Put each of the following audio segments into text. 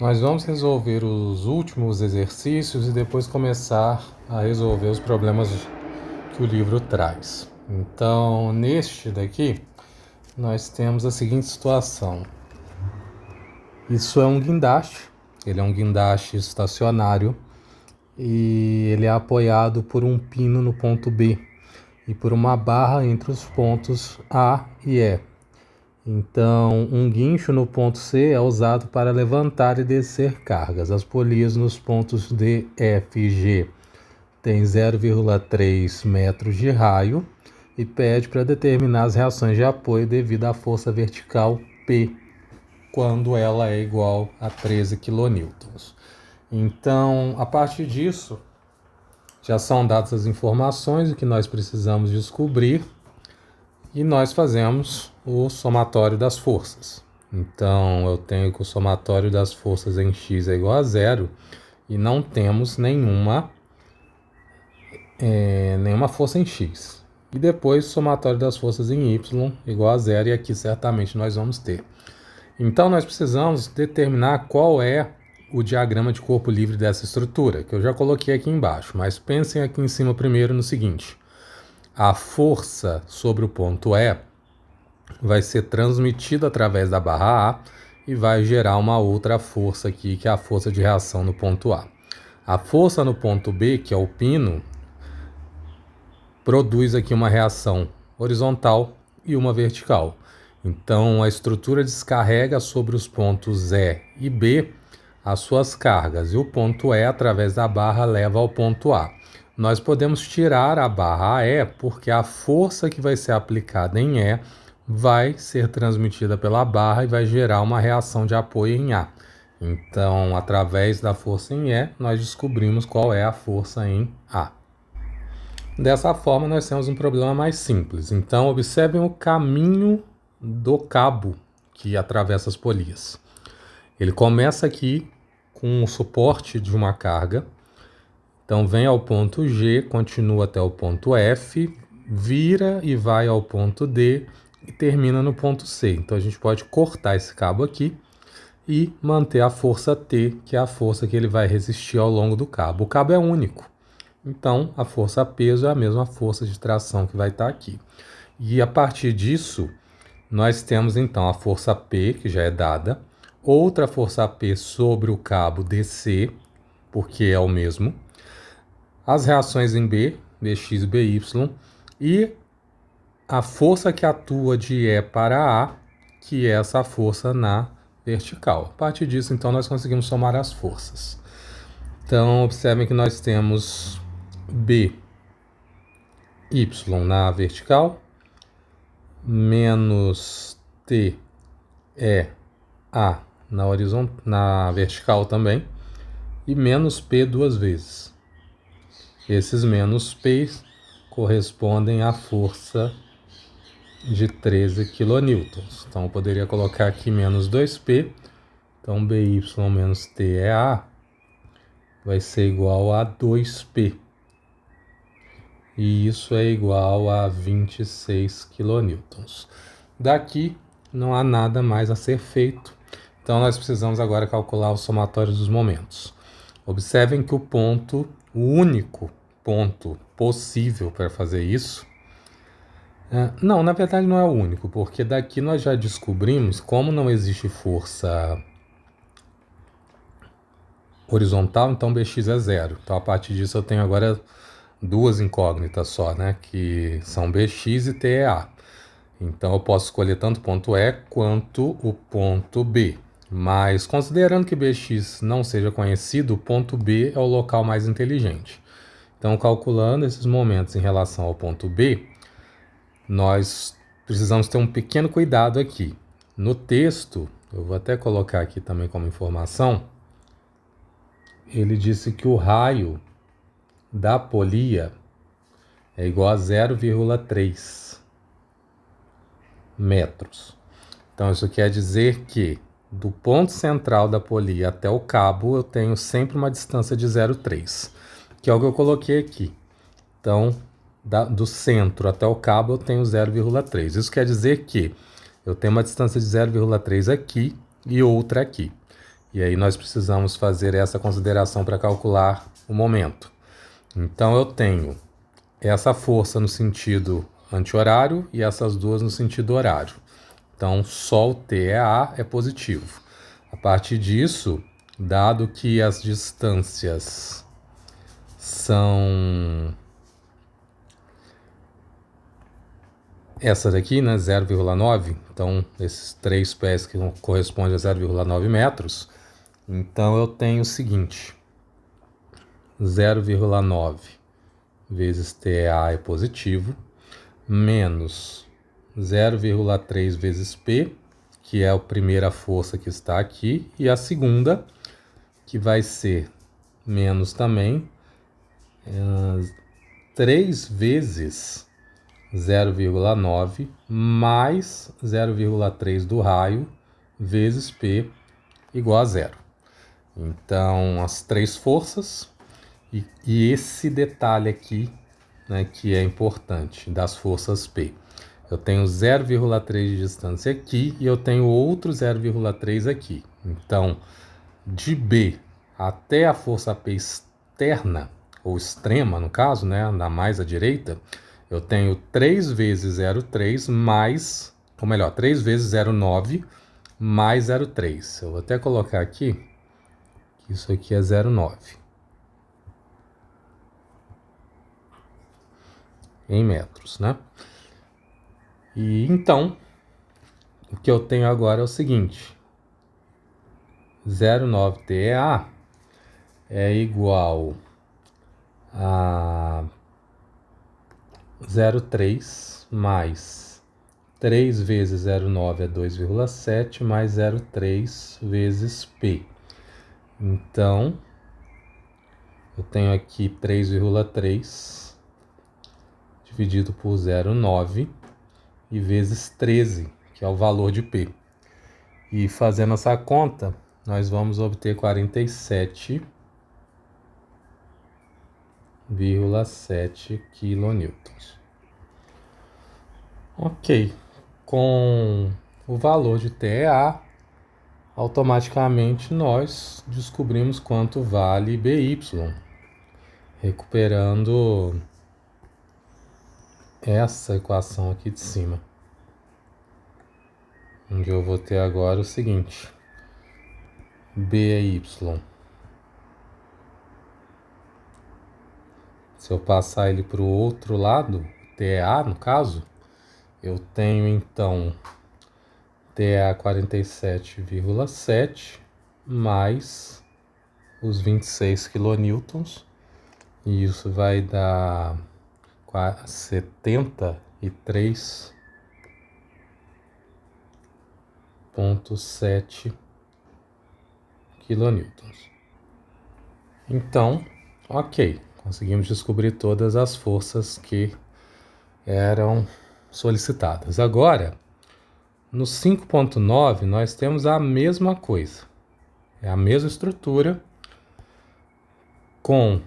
Nós vamos resolver os últimos exercícios e depois começar a resolver os problemas que o livro traz. Então, neste daqui, nós temos a seguinte situação. Isso é um guindaste, ele é um guindaste estacionário e ele é apoiado por um pino no ponto B e por uma barra entre os pontos A e E. Então, um guincho no ponto C é usado para levantar e descer cargas. As polias nos pontos D, F e G têm 0,3 metros de raio e pede para determinar as reações de apoio devido à força vertical P, quando ela é igual a 13 kN. Então, a partir disso, já são dadas as informações que nós precisamos descobrir e nós fazemos o somatório das forças. Então, eu tenho que o somatório das forças em x é igual a 0 e não temos nenhuma força em x. E depois, somatório das forças em y igual a 0, e aqui certamente nós vamos ter. Então, nós precisamos determinar qual é o diagrama de corpo livre dessa estrutura, que eu já coloquei aqui embaixo, mas pensem aqui em cima primeiro no seguinte. A força sobre o ponto E vai ser transmitida através da barra A e vai gerar uma outra força aqui, que é a força de reação no ponto A. A força no ponto B, que é o pino, produz aqui uma reação horizontal e uma vertical. Então, a estrutura descarrega sobre os pontos E e B as suas cargas, e o ponto E, através da barra, leva ao ponto A. Nós podemos tirar a barra E, porque a força que vai ser aplicada em E vai ser transmitida pela barra e vai gerar uma reação de apoio em A. Então, através da força em E, nós descobrimos qual é a força em A. Dessa forma, nós temos um problema mais simples. Então, observem o caminho do cabo que atravessa as polias. Ele começa aqui com o suporte de uma carga. Então, vem ao ponto G, continua até o ponto F, vira e vai ao ponto D e termina no ponto C. Então, a gente pode cortar esse cabo aqui e manter a força T, que é a força que ele vai resistir ao longo do cabo. O cabo é único. Então, a força peso é a mesma força de tração que vai estar aqui. E a partir disso, nós temos então a força P, que já é dada, outra força P sobre o cabo DC, porque é o mesmo, as reações em B, Bx e By, e a força que atua de E para A, que é essa força na vertical. A partir disso, então, nós conseguimos somar as forças. Então, observem que nós temos By na vertical, menos TEA na vertical também, e menos P duas vezes. Esses menos P correspondem à força de 13 kN. Então, eu poderia colocar aqui menos 2P. Então, By menos TEA vai ser igual a 2P. E isso é igual a 26 kN. Daqui, não há nada mais a ser feito. Então, nós precisamos agora calcular o somatório dos momentos. Observem que o único ponto possível para fazer isso... Não, na verdade não é o único, porque daqui nós já descobrimos como não existe força horizontal, então Bx é zero. Então, a partir disso, eu tenho agora duas incógnitas só, né? Que são Bx e TEA. Então, eu posso escolher tanto o ponto E quanto o ponto B. Mas, considerando que Bx não seja conhecido, o ponto B é o local mais inteligente. Então, calculando esses momentos em relação ao ponto B, nós precisamos ter um pequeno cuidado aqui. No texto, eu vou até colocar aqui também como informação, ele disse que o raio da polia é igual a 0,3 metros. Então, isso quer dizer que do ponto central da polia até o cabo, eu tenho sempre uma distância de 0,3, que é o que eu coloquei aqui. Então, do centro até o cabo, eu tenho 0,3. Isso quer dizer que eu tenho uma distância de 0,3 aqui e outra aqui. E aí nós precisamos fazer essa consideração para calcular o momento. Então eu tenho essa força no sentido anti-horário e essas duas no sentido horário. Então só o TEA é positivo. A partir disso, dado que as distâncias são essa daqui, né, 0,9, então esses 3 pés que correspondem a 0,9 metros, então eu tenho o seguinte, 0,9 vezes TEA é positivo, menos 0,3 vezes P, que é a primeira força que está aqui, e a segunda, que vai ser menos também, 3 vezes 0,9 mais 0,3 do raio vezes P igual a zero. Então, as 3 forças e esse detalhe aqui, né, que é importante, das forças P. Eu tenho 0,3 de distância aqui e eu tenho outro 0,3 aqui. Então, de B até a força P externa, ou extrema no caso, né, na mais à direita, eu tenho 3 vezes 0,3 mais, ou melhor, 3 vezes 0,9 mais 0,3. Eu vou até colocar aqui, que isso aqui é 0,9 em metros, né? E então, o que eu tenho agora é o seguinte, 0,9 TEA é igual a 0,3 mais 3 vezes 0,9 é 2,7 mais 0,3 vezes P. Então, eu tenho aqui 3,3 dividido por 0,9 e vezes 13, que é o valor de P. E fazendo essa conta, nós vamos obter 47,7 kN. Ok, com o valor de TEA, automaticamente nós descobrimos quanto vale BY, recuperando essa equação aqui de cima, onde eu vou ter agora o seguinte, B é Y. Se eu passar ele para o outro lado, TEA no caso, eu tenho então TEA 47,7 mais os 26 kN, e isso vai dar 73,7 kN. Então, ok, conseguimos descobrir todas as forças que eram solicitadas. Agora, no 5.9, nós temos a mesma coisa. É a mesma estrutura, com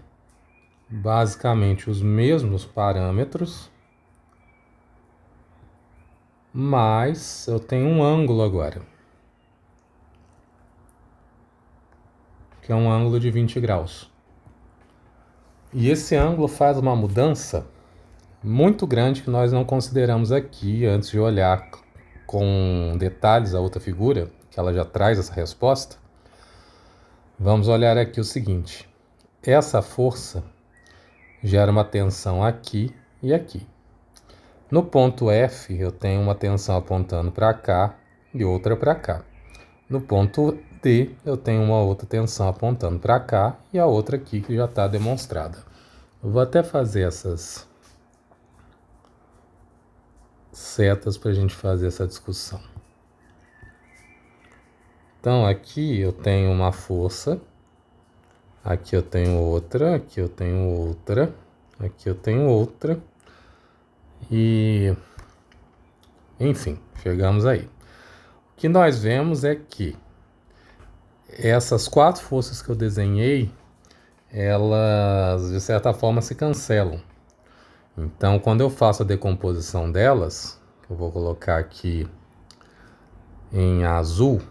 basicamente os mesmos parâmetros, mas eu tenho um ângulo agora, que é um ângulo de 20 graus. E esse ângulo faz uma mudança muito grande que nós não consideramos aqui antes de olhar com detalhes a outra figura, que ela já traz essa resposta. Vamos olhar aqui o seguinte, essa força gera uma tensão aqui e aqui. No ponto F, eu tenho uma tensão apontando para cá e outra para cá. No ponto D, eu tenho uma outra tensão apontando para cá e a outra aqui que já está demonstrada. Eu vou até fazer essas setas para a gente fazer essa discussão. Então, aqui eu tenho uma força, aqui eu tenho outra, aqui eu tenho outra, aqui eu tenho outra, e enfim, chegamos aí. O que nós vemos é que essas 4 forças que eu desenhei, elas de certa forma se cancelam. Então, quando eu faço a decomposição delas, eu vou colocar aqui em azul,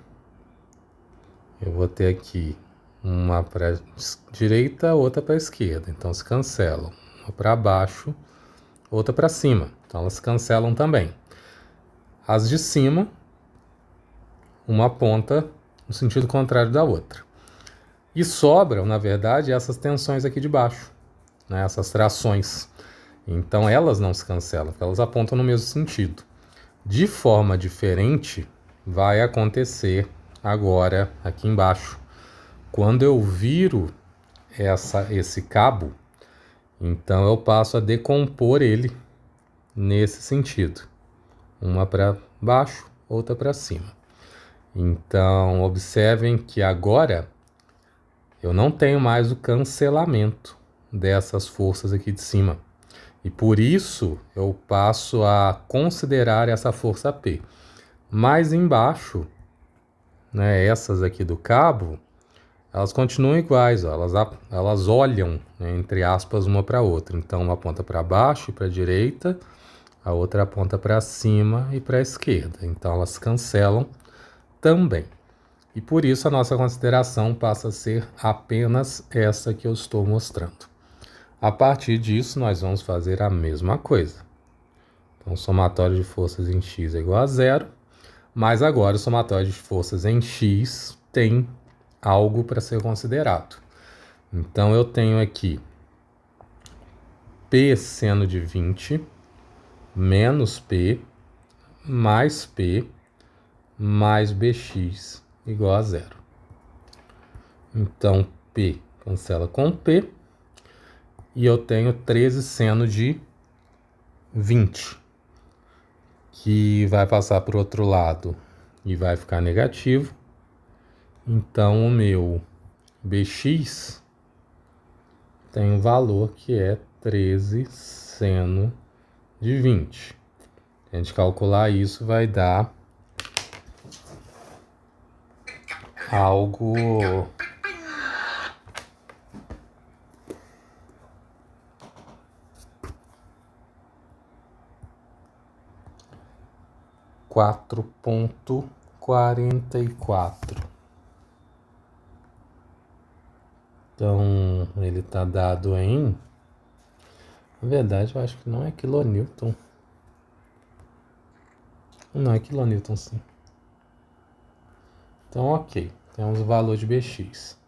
eu vou ter aqui uma para a direita, outra para a esquerda. Então se cancelam. Uma para baixo, outra para cima. Então elas se cancelam também. As de cima, uma ponta no sentido contrário da outra. E sobram, na verdade, essas tensões aqui de baixo, né? Essas trações. Então elas não se cancelam, porque elas apontam no mesmo sentido. De forma diferente, vai acontecer agora aqui embaixo. Quando eu viro esse cabo, então eu passo a decompor ele nesse sentido. Uma para baixo, outra para cima. Então, observem que agora eu não tenho mais o cancelamento dessas forças aqui de cima. E por isso eu passo a considerar essa força P. Mais embaixo, né, essas aqui do cabo, elas continuam iguais, ó, elas olham, né, entre aspas, uma para a outra. Então, uma aponta para baixo e para a direita, a outra aponta para cima e para a esquerda. Então, elas se cancelam também. E por isso a nossa consideração passa a ser apenas essa que eu estou mostrando. A partir disso, nós vamos fazer a mesma coisa. Então, o somatório de forças em x é igual a zero, mas agora o somatório de forças em x tem algo para ser considerado. Então, eu tenho aqui P seno de 20 menos P mais Bx igual a zero. Então, P cancela com P e eu tenho 13 seno de 20, que vai passar para o outro lado e vai ficar negativo. Então, o meu Bx tem um valor que é 13 seno de 20. Se a gente calcular isso, vai dar algo... (4,44). Então, ele está dado em... Na verdade, eu acho que não é quilonewton. Não é quilonewton, sim. Então, ok. Temos o valor de Bx.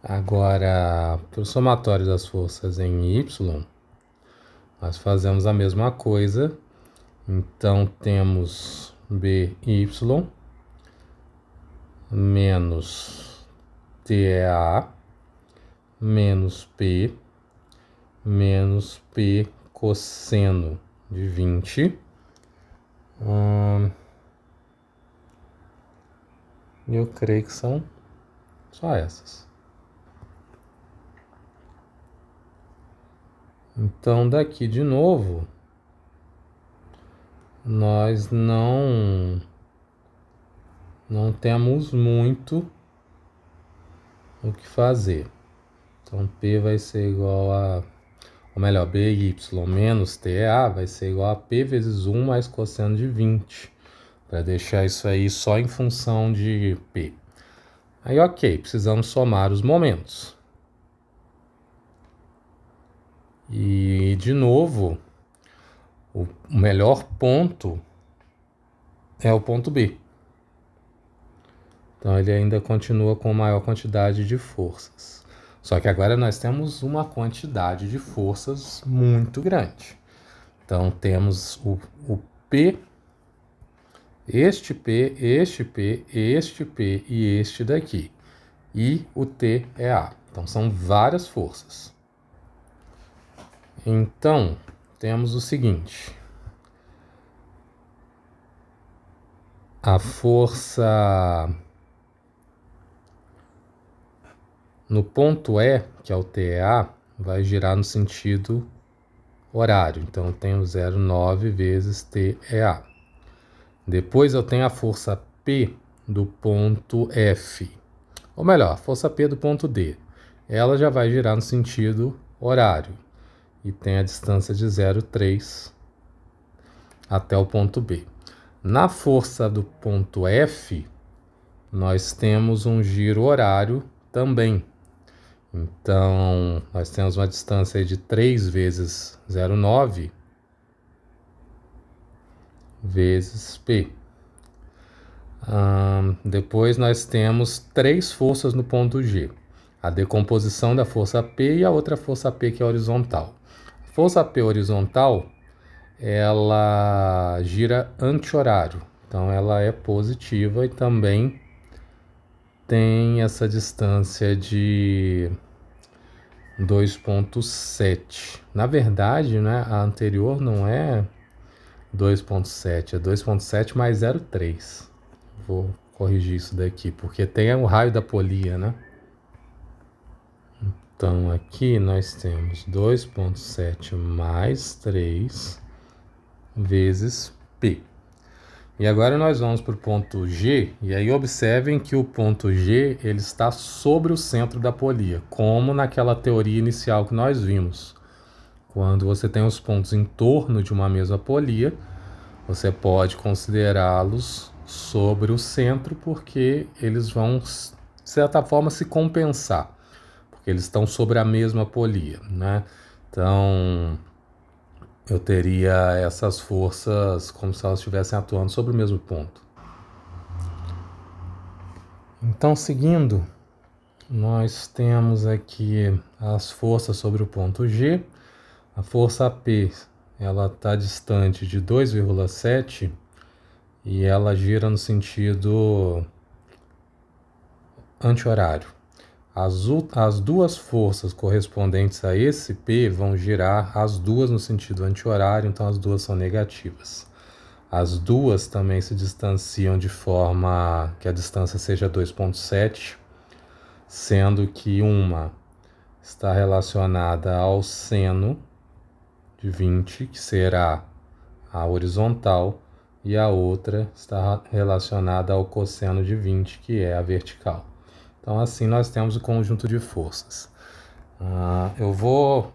Agora, para o somatório das forças em y, nós fazemos a mesma coisa. Então, temos By menos TEA menos P cosseno de 20. Eu creio que são só essas. Então, daqui de novo, nós não temos muito o que fazer. Então, P vai ser igual a... Ou melhor, By menos TEA vai ser igual a P vezes 1 mais cosseno de 20. Para deixar isso aí só em função de P. Aí, ok, precisamos somar os momentos. E, de novo, o melhor ponto é o ponto B. Então, ele ainda continua com maior quantidade de forças. Só que agora nós temos uma quantidade de forças muito grande. Então, temos o P, este P, este P, este P e este daqui. E o T é A. Então, são várias forças. Então, temos o seguinte. A força no ponto E, que é o TEA, vai girar no sentido horário. Então, eu tenho 0,9 vezes TEA. Depois, eu tenho a força P do ponto F. Ou melhor, a força P do ponto D. Ela já vai girar no sentido horário. E tem a distância de 0,3 até o ponto B. Na força do ponto F, nós temos um giro horário também. Então, nós temos uma distância de 3 vezes 0,9 vezes P. Depois nós temos 3 forças no ponto G. A decomposição da força P e a outra força P que é horizontal. A força P horizontal, ela gira anti-horário. Então ela é positiva e também tem essa distância de 2,7. Na verdade, né, a anterior não é 2,7, é 2,7 mais 0,3. Vou corrigir isso daqui, porque tem o raio da polia, né? Então, aqui nós temos 2,7 mais 3 vezes P. E agora nós vamos para o ponto G, e aí observem que o ponto G ele está sobre o centro da polia, como naquela teoria inicial que nós vimos. Quando você tem os pontos em torno de uma mesma polia, você pode considerá-los sobre o centro, porque eles vão, de certa forma, se compensar, porque eles estão sobre a mesma polia, né? Então, eu teria essas forças como se elas estivessem atuando sobre o mesmo ponto. Então, seguindo, nós temos aqui as forças sobre o ponto G. A força P, ela está distante de 2,7 e ela gira no sentido anti-horário. As duas forças correspondentes a esse P vão girar as duas no sentido anti-horário, então as duas são negativas. As duas também se distanciam de forma que a distância seja 2,7, sendo que uma está relacionada ao seno de 20, que será a horizontal, e a outra está relacionada ao cosseno de 20, que é a vertical. Então, assim, nós temos o conjunto de forças. Eu vou,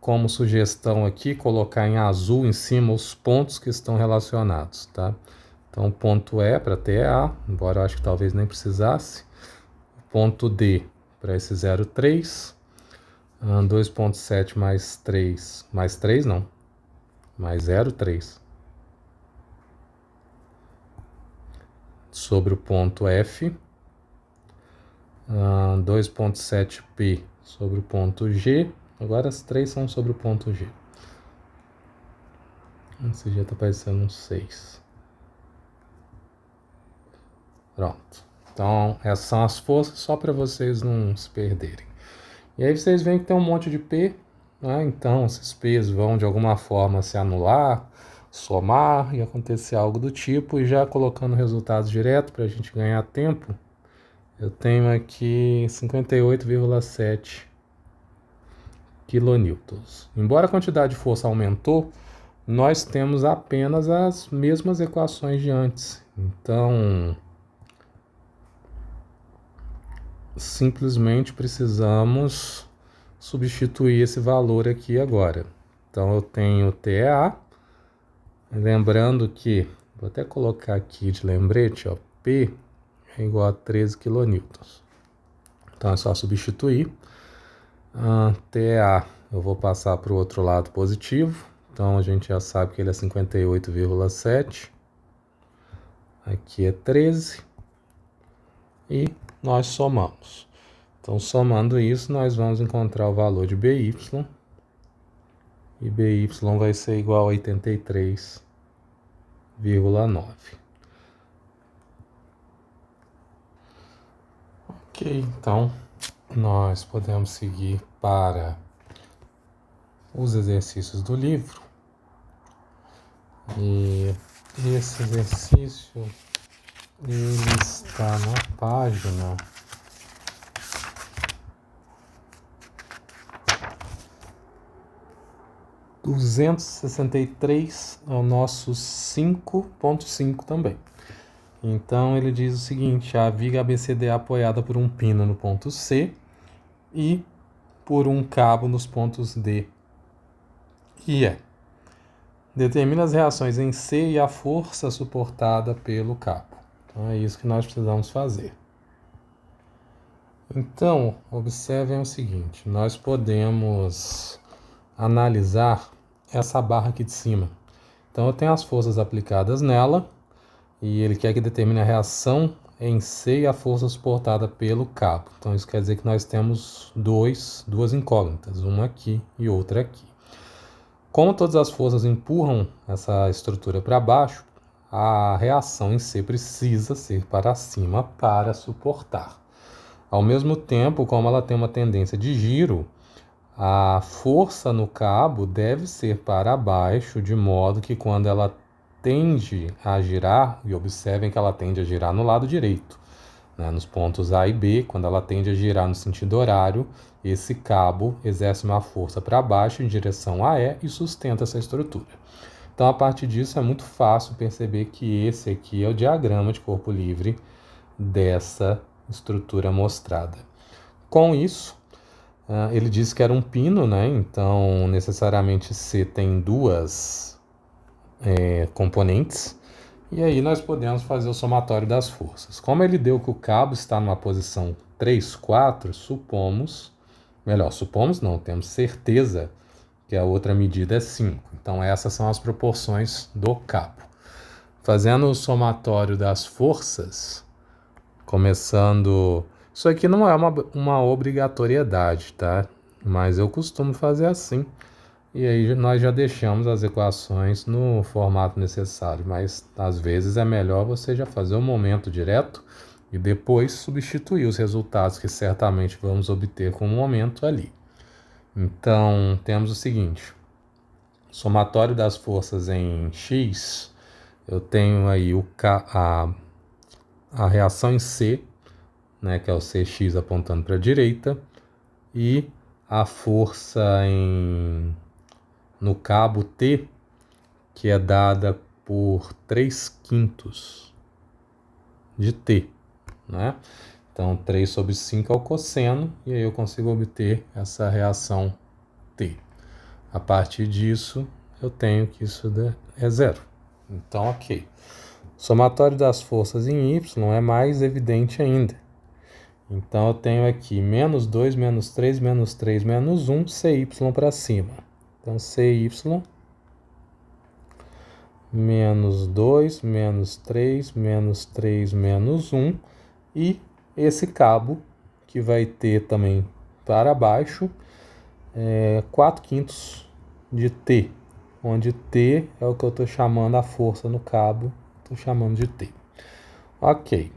como sugestão aqui, colocar em azul em cima os pontos que estão relacionados, tá? Então, o ponto E para TEA, embora eu acho que talvez nem precisasse. O ponto D para esse 0,3. 2,7 mais 3. Mais 3 não. Mais 0,3. Sobre o ponto F. 2,7P sobre o ponto G. Agora as 3 são sobre o ponto G. Esse G está parecendo um 6. Pronto. Então, essas são as forças, só para vocês não se perderem. E aí vocês veem que tem um monte de P, né? Então, esses P's vão de alguma forma se anular, somar e acontecer algo do tipo. E já colocando resultados direto para a gente ganhar tempo, eu tenho aqui 58,7 quilonewtons. Embora a quantidade de força aumentou, nós temos apenas as mesmas equações de antes. Então, simplesmente precisamos substituir esse valor aqui agora. Então, eu tenho TEA, lembrando que, vou até colocar aqui de lembrete, ó, P é igual a 13 quilonewtons. Então, é só substituir. TEA eu vou passar para o outro lado positivo. Então, a gente já sabe que ele é 58,7. Aqui é 13. E nós somamos. Então, somando isso, nós vamos encontrar o valor de BY. E BY vai ser igual a 83,9. Ok, então nós podemos seguir para os exercícios do livro. E esse exercício ele está na página 263, é o nosso 5.5 também. Então ele diz o seguinte: a viga ABCD é apoiada por um pino no ponto C e por um cabo nos pontos D e E. Determina as reações em C e a força suportada pelo cabo. Então é isso que nós precisamos fazer. Então, observem o seguinte, nós podemos analisar essa barra aqui de cima. Então eu tenho as forças aplicadas nela, e ele quer que determine a reação em C e a força suportada pelo cabo. Então isso quer dizer que nós temos duas incógnitas, uma aqui e outra aqui. Como todas as forças empurram essa estrutura para baixo, a reação em C precisa ser para cima para suportar. Ao mesmo tempo, como ela tem uma tendência de giro, a força no cabo deve ser para baixo, de modo que quando ela tende a girar, e observem que ela tende a girar no lado direito, né, nos pontos A e B, quando ela tende a girar no sentido horário, esse cabo exerce uma força para baixo em direção a E e sustenta essa estrutura. Então, a partir disso, é muito fácil perceber que esse aqui é o diagrama de corpo livre dessa estrutura mostrada. Com isso, ele disse que era um pino, né? Então necessariamente C tem duas componentes, e aí nós podemos fazer o somatório das forças. Como ele deu que o cabo está numa posição 3, 4, supomos não, temos certeza que a outra medida é 5. Então essas são as proporções do cabo. Fazendo o somatório das forças, começando... Isso aqui não é uma obrigatoriedade, tá? Mas eu costumo fazer assim. E aí nós já deixamos as equações no formato necessário. Mas às vezes é melhor você já fazer o momento direto e depois substituir os resultados que certamente vamos obter com o momento ali. Então temos o seguinte. Somatório das forças em X, eu tenho aí a reação em C, né, que é o Cx apontando para a direita, e a força no cabo T, que é dada por 3/5 de T, né? Então 3 sobre 5 é o cosseno, e aí eu consigo obter essa reação T. A partir disso, eu tenho que isso é zero. Então, ok. O somatório das forças em Y é mais evidente ainda. Então eu tenho aqui menos 2, menos 3, menos 3, menos 1, CY para cima. Então CY menos 2, menos 3, menos 3, menos 1. E esse cabo, que vai ter também para baixo, 4/5 de T. Onde T é o que eu estou chamando a força no cabo. Estou chamando de T. Ok.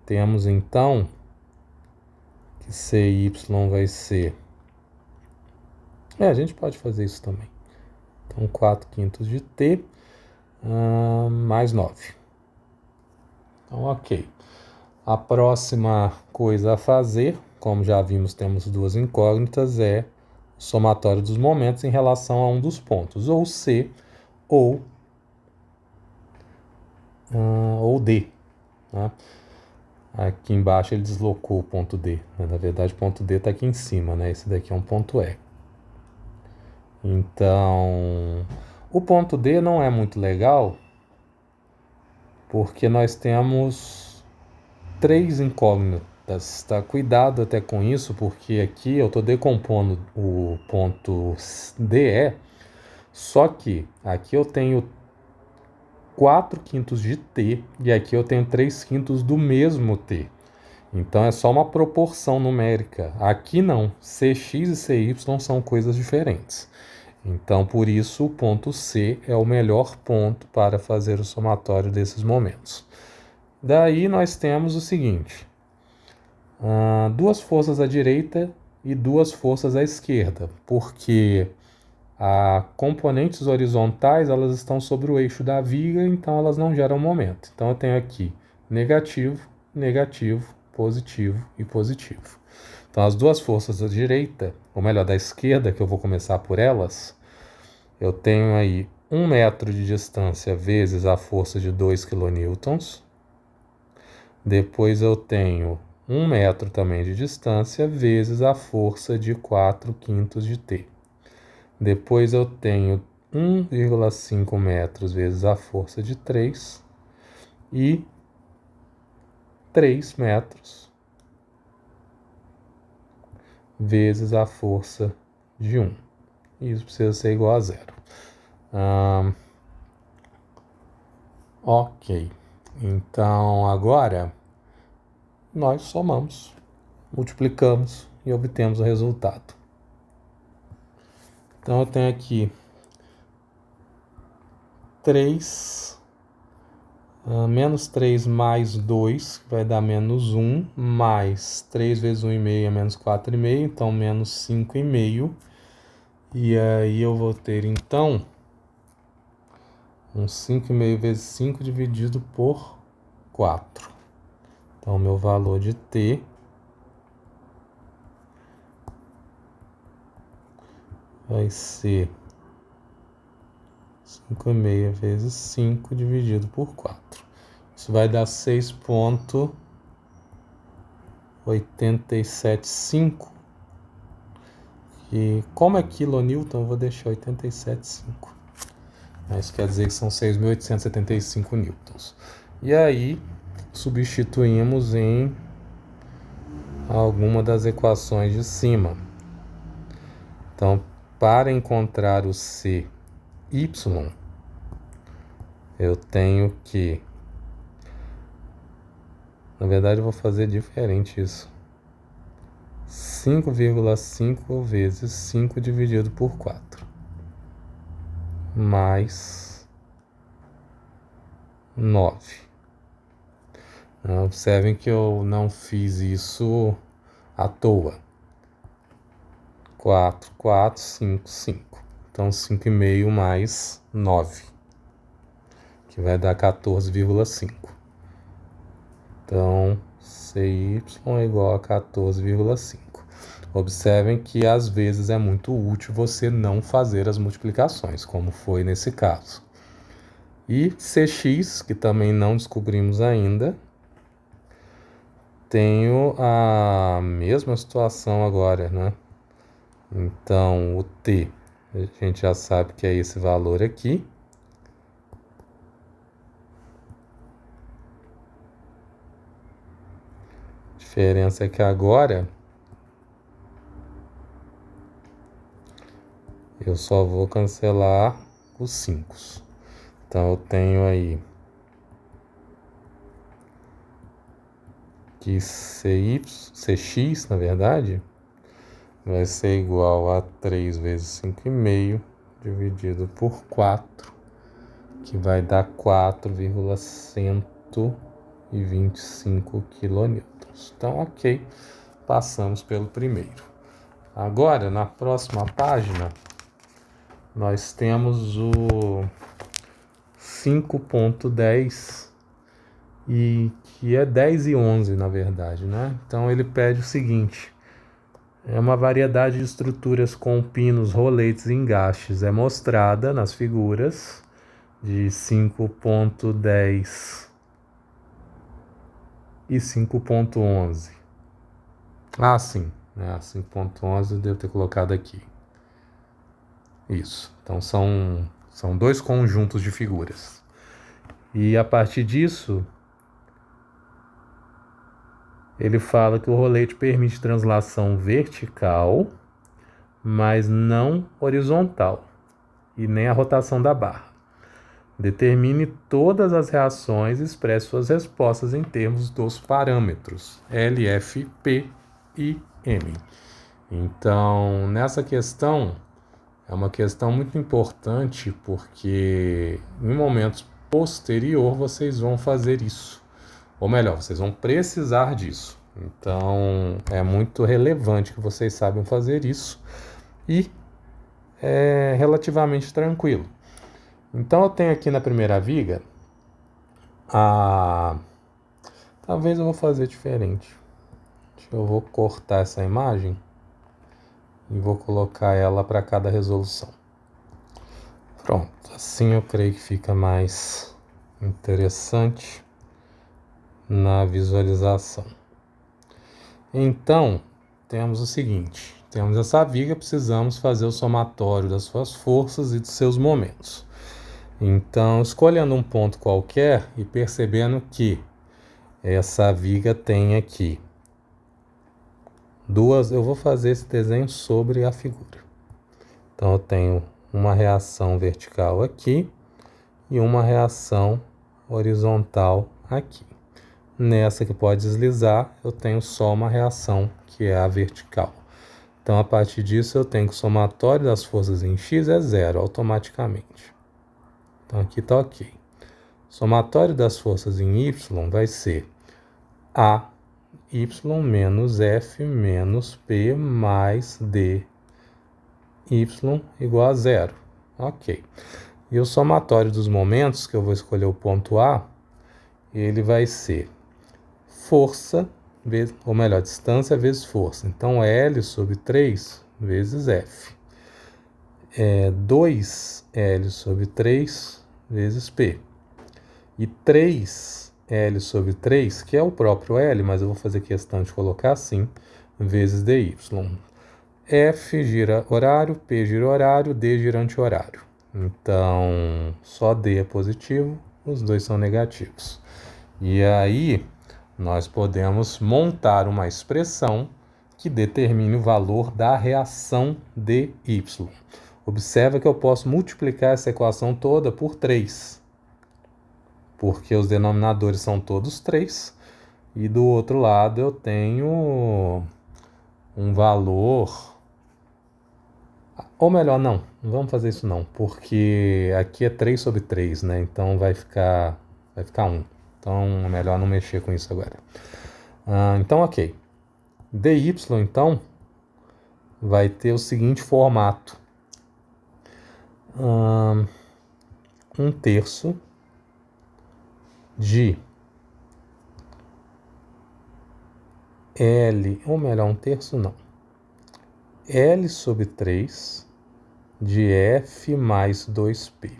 Temos então... que CY vai ser... a gente pode fazer isso também. Então, 4/5 de T mais 9. Então, ok. A próxima coisa a fazer, como já vimos, temos duas incógnitas, é o somatório dos momentos em relação a um dos pontos, ou C ou D. Né? Aqui embaixo ele deslocou o ponto D. Na verdade, o ponto D está aqui em cima, né? Esse daqui é um ponto E. Então, o ponto D não é muito legal, porque nós temos 3 incógnitas, tá? Cuidado até com isso, porque aqui eu estou decompondo o ponto DE, só que aqui eu tenho 4/5 de T e aqui eu tenho 3/5 do mesmo T. Então é só uma proporção numérica. Aqui não, Cx e Cy são coisas diferentes. Então, por isso, o ponto C é o melhor ponto para fazer o somatório desses momentos. Daí nós temos o seguinte, duas forças à direita e duas forças à esquerda, porque as componentes horizontais elas estão sobre o eixo da viga, então elas não geram momento. Então eu tenho aqui negativo, negativo, positivo e positivo. Então as duas forças da direita, ou melhor, da esquerda, que eu vou começar por elas, eu tenho aí 1 metro de distância vezes a força de 2 kN. Depois eu tenho 1 metro também de distância vezes a força de 4/5 de T. Depois eu tenho 1,5 metros vezes a força de 3 e 3 metros vezes a força de 1. Isso precisa ser igual a 0. Ok. Então, agora, nós somamos, multiplicamos e obtemos o resultado. Então, eu tenho aqui 3, menos 3 mais 2, que vai dar menos 1, mais 3 vezes 1,5 é menos 4,5, então menos 5,5. E aí eu vou ter, então, um 5,5 vezes 5 dividido por 4. Então, meu valor de T vai ser 5,5 vezes 5 dividido por 4. Isso vai dar 6,875. E como é quilonewton, eu vou deixar 87,5. Isso quer dizer que são 6.875 newtons. E aí, substituímos em alguma das equações de cima. Então, para encontrar o CY, eu tenho que... Na verdade, eu vou fazer diferente isso. 5,5 vezes 5 dividido por 4. Mais 9. Observem que eu não fiz isso à toa. 4, 4, 5, 5. Então, 5,5 mais 9, que vai dar 14,5. Então, CY é igual a 14,5. Observem que às vezes é muito útil você não fazer as multiplicações, como foi nesse caso. E CX, que também não descobrimos ainda, tenho a mesma situação agora, né? Então, o T, a gente já sabe que é esse valor aqui. A diferença é que agora eu só vou cancelar os 5. Então, eu tenho aí que CX, na verdade, vai ser igual a 3 vezes 5,5 dividido por 4, que vai dar 4,125 kN. Então, ok, passamos pelo primeiro. Agora, na próxima página, nós temos o 5.10, e que é 10 e 11, na verdade, né? Então, ele pede o seguinte: é uma variedade de estruturas com pinos, roletes e engastes. É mostrada nas figuras de 5.10 e 5.11. Ah, sim, né? 5.11 eu devo ter colocado aqui. Isso. Então são dois conjuntos de figuras. E a partir disso, ele fala que o rolete permite translação vertical, mas não horizontal, e nem a rotação da barra. Determine todas as reações e expresse suas respostas em termos dos parâmetros L, F, P e M. Então, nessa questão, é uma questão muito importante, porque em momentos posterior vocês vão fazer isso. Ou melhor, vocês vão precisar disso. Então, é muito relevante que vocês saibam fazer isso. E é relativamente tranquilo. Então, eu tenho aqui na primeira viga talvez eu vou fazer diferente. Eu vou cortar essa imagem e vou colocar ela para cada resolução. Pronto, assim eu creio que fica mais interessante na visualização. Então, temos o seguinte: temos essa viga, precisamos fazer o somatório das suas forças e dos seus momentos. Então, escolhendo um ponto qualquer e percebendo que essa viga tem aqui duas, eu vou fazer esse desenho sobre a figura. Então eu tenho uma reação vertical aqui e uma reação horizontal aqui. Nessa que pode deslizar, eu tenho só uma reação, que é a vertical. Então, a partir disso, eu tenho que o somatório das forças em x é zero, automaticamente. Então, aqui está ok. Somatório das forças em y vai ser a y menos f menos p mais d y igual a zero. Ok. E o somatório dos momentos, que eu vou escolher o ponto A, ele vai ser força, ou melhor, distância vezes força. Então, L sobre 3 vezes F. 2L sobre 3 vezes P. E 3L sobre 3, que é o próprio L, mas eu vou fazer questão de colocar assim, vezes DY. F gira horário, P gira horário, D gira anti-horário. Então, só D é positivo, os dois são negativos. E aí, nós podemos montar uma expressão que determine o valor da reação dy. Observa que eu posso multiplicar essa equação toda por 3, porque os denominadores são todos 3, e do outro lado eu tenho um valor, ou melhor, não vamos fazer isso não, porque aqui é 3 sobre 3, né? Então vai ficar 1. Então é melhor não mexer com isso agora. Então, ok. dy, então, vai ter o seguinte formato. 1/3 de L, ou melhor, 1/3 não. L sobre 3 de F mais 2P.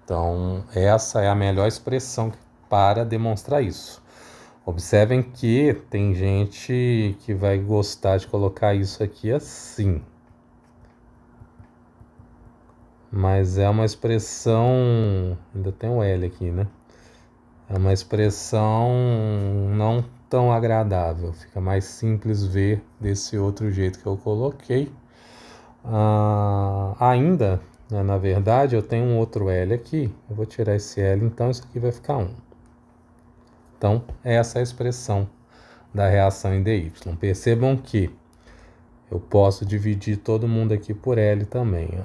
Então, essa é a melhor expressão para demonstrar isso. Observem que tem gente que vai gostar de colocar isso aqui assim. Mas é uma expressão, ainda tem um L aqui, né? É uma expressão não tão agradável. Fica mais simples ver desse outro jeito que eu coloquei. Ainda, né, na verdade, eu tenho um outro L aqui. Eu vou tirar esse L, então isso aqui vai ficar 1. Então, essa é a expressão da reação em dy. Percebam que eu posso dividir todo mundo aqui por L também. Ó.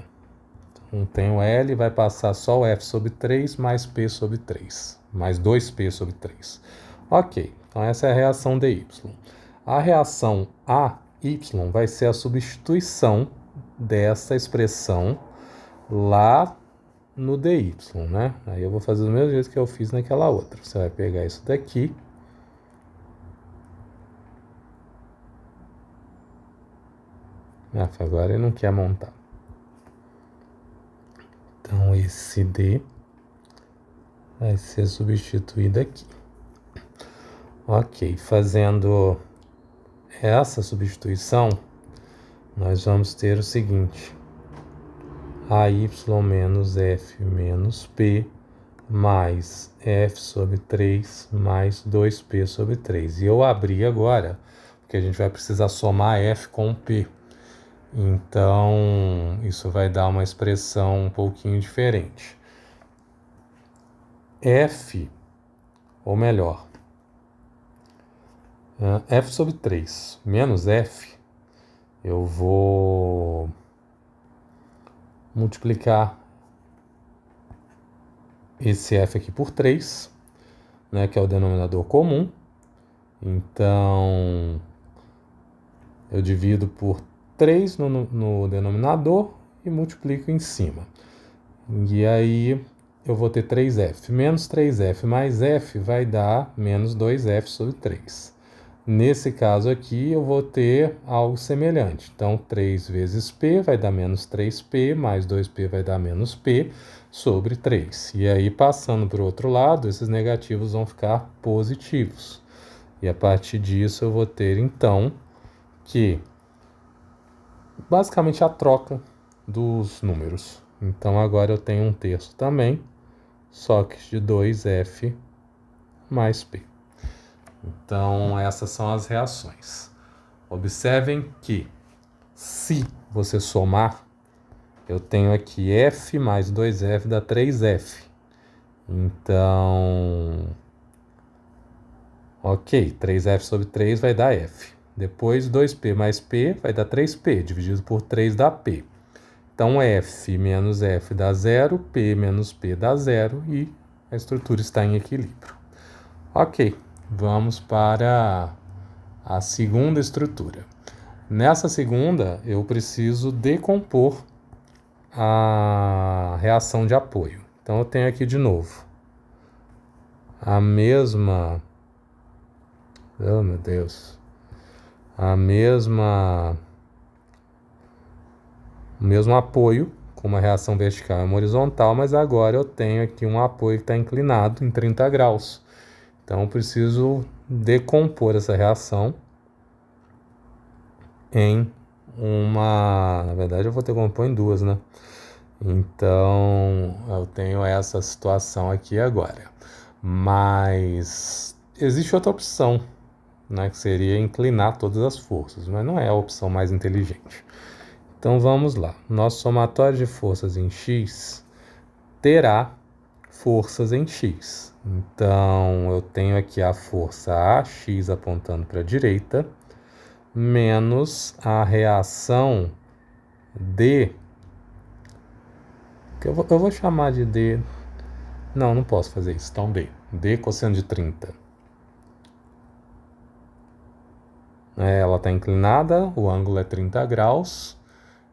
Então, tem o L, vai passar só o F sobre 3 mais P sobre 3. Mais 2P sobre 3. Ok, então essa é a reação dy. A reação AY vai ser a substituição dessa expressão lá no dy, né? Aí eu vou fazer do mesmo jeito que eu fiz naquela outra. Você vai pegar isso daqui. Agora ele não quer montar. Então, esse D vai ser substituído aqui. Ok, fazendo essa substituição, nós vamos ter o seguinte. AY menos F menos P mais F sobre 3 mais 2P sobre 3. E eu abri agora, porque a gente vai precisar somar F com P. Então, isso vai dar uma expressão um pouquinho diferente. F, ou melhor, F sobre 3 menos F, eu vou multiplicar esse F aqui por 3, né, que é o denominador comum. Então, eu divido por 3 no denominador e multiplico em cima. E aí eu vou ter 3F. Menos 3F mais F vai dar menos 2F sobre 3. Nesse caso aqui eu vou ter algo semelhante. Então 3 vezes P vai dar menos 3P, mais 2P vai dar menos P sobre 3. E aí passando para o outro lado, esses negativos vão ficar positivos. E a partir disso eu vou ter então que basicamente a troca dos números. Então agora eu tenho 1/3 também, só que de 2F mais P. Então, essas são as reações. Observem que, se você somar, eu tenho aqui F mais 2F dá 3F. Então, ok, 3F sobre 3 vai dar F. Depois, 2P mais P vai dar 3P, dividido por 3 dá P. Então, F menos F dá 0, P menos P dá 0 e a estrutura está em equilíbrio. Ok, vamos para a segunda estrutura. Nessa segunda, eu preciso decompor a reação de apoio. Então, eu tenho aqui de novo a mesma... Oh, meu Deus. O mesmo apoio, com uma reação vertical e uma horizontal, mas agora eu tenho aqui um apoio que está inclinado em 30 graus. Então, eu preciso decompor essa reação em uma... Na verdade, eu vou decompor em duas, né? Então, eu tenho essa situação aqui agora. Mas existe outra opção, né, que seria inclinar todas as forças, mas não é a opção mais inteligente. Então, vamos lá. Nosso somatório de forças em X terá forças em X. Então, eu tenho aqui a força AX apontando para a direita, menos a reação D, que eu vou chamar de D. Não posso fazer isso. Então, D cosseno de 30. Ela está inclinada, o ângulo é 30 graus.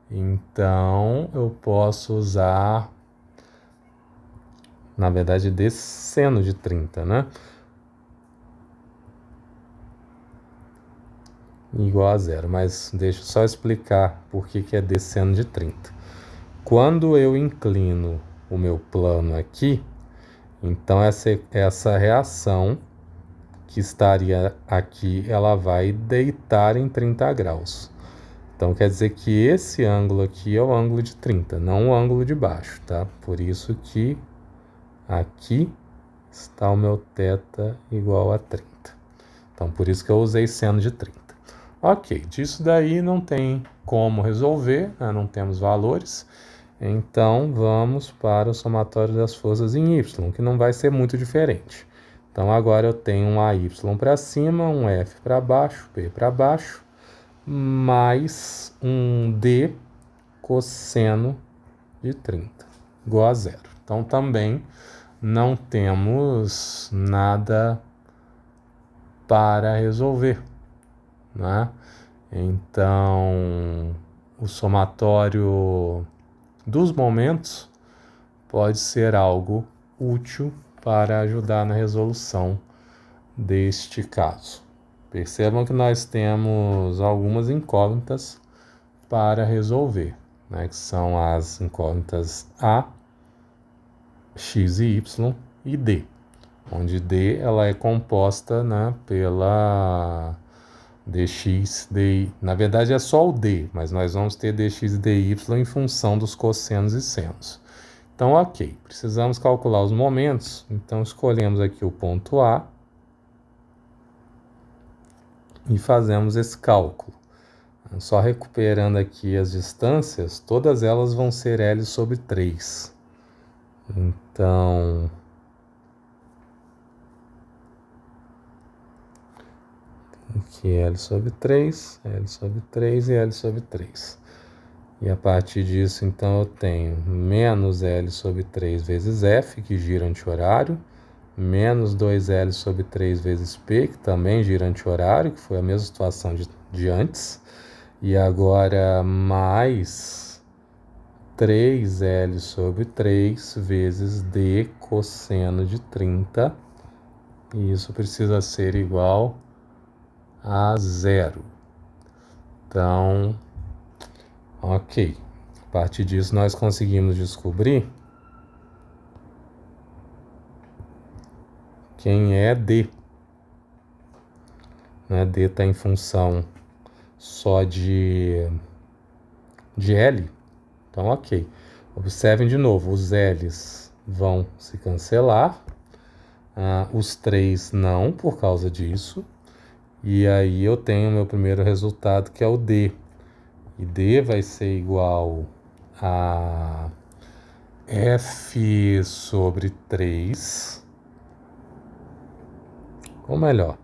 Então, eu posso usar, na verdade, D seno de 30, né? Igual a zero, mas deixa eu só explicar por que é D seno de 30. Quando eu inclino o meu plano aqui, então essa reação que estaria aqui, ela vai deitar em 30 graus. Então, quer dizer que esse ângulo aqui é o ângulo de 30, não o ângulo de baixo, tá? Por isso que aqui está o meu θ igual a 30. Então, por isso que eu usei seno de 30. Ok, disso daí não tem como resolver, né? Não temos valores. Então, vamos para o somatório das forças em Y, que não vai ser muito diferente. Então, agora eu tenho um AY para cima, um F para baixo, P para baixo, mais um D cosseno de 30, igual a zero. Então, também não temos nada para resolver, né? Então, o somatório dos momentos pode ser algo útil para ajudar na resolução deste caso. Percebam que nós temos algumas incógnitas para resolver, né, que são as incógnitas A, X e Y e D, onde D ela é composta, né, pela dx, dy. Na verdade é só o D, mas nós vamos ter dx e dy em função dos cossenos e senos. Então, ok, precisamos calcular os momentos, então escolhemos aqui o ponto A e fazemos esse cálculo. Só recuperando aqui as distâncias, todas elas vão ser L sobre 3. Então, aqui L sobre 3, L sobre 3 e L sobre 3. E a partir disso, então, eu tenho menos L sobre 3 vezes F, que gira anti-horário, menos 2L sobre 3 vezes P, que também gira anti-horário, que foi a mesma situação de antes. E agora mais 3L sobre 3 vezes D cosseno de 30. E isso precisa ser igual a zero. Então, ok. A partir disso, nós conseguimos descobrir quem é D. Né? D está em função só de L. Então, ok. Observem de novo, os L's vão se cancelar. Os 3 não, por causa disso. E aí eu tenho o meu primeiro resultado, que é o D. E D vai ser igual a F sobre 3. Ou melhor,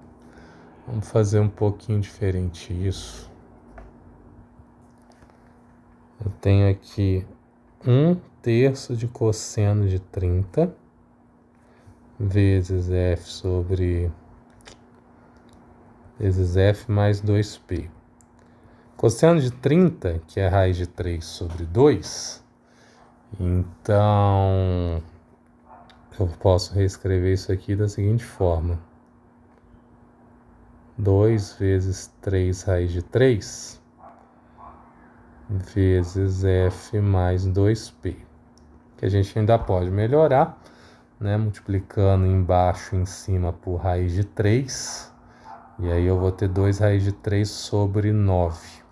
vamos fazer um pouquinho diferente isso. Eu tenho aqui 1/3 de cosseno de 30 vezes F mais 2P. Cosseno de 30, que é a raiz de 3 sobre 2, então eu posso reescrever isso aqui da seguinte forma. 2 vezes 3 raiz de 3 vezes F mais 2P. Que a gente ainda pode melhorar, né? Multiplicando embaixo e em cima por raiz de 3. E aí eu vou ter 2 raiz de 3 sobre 9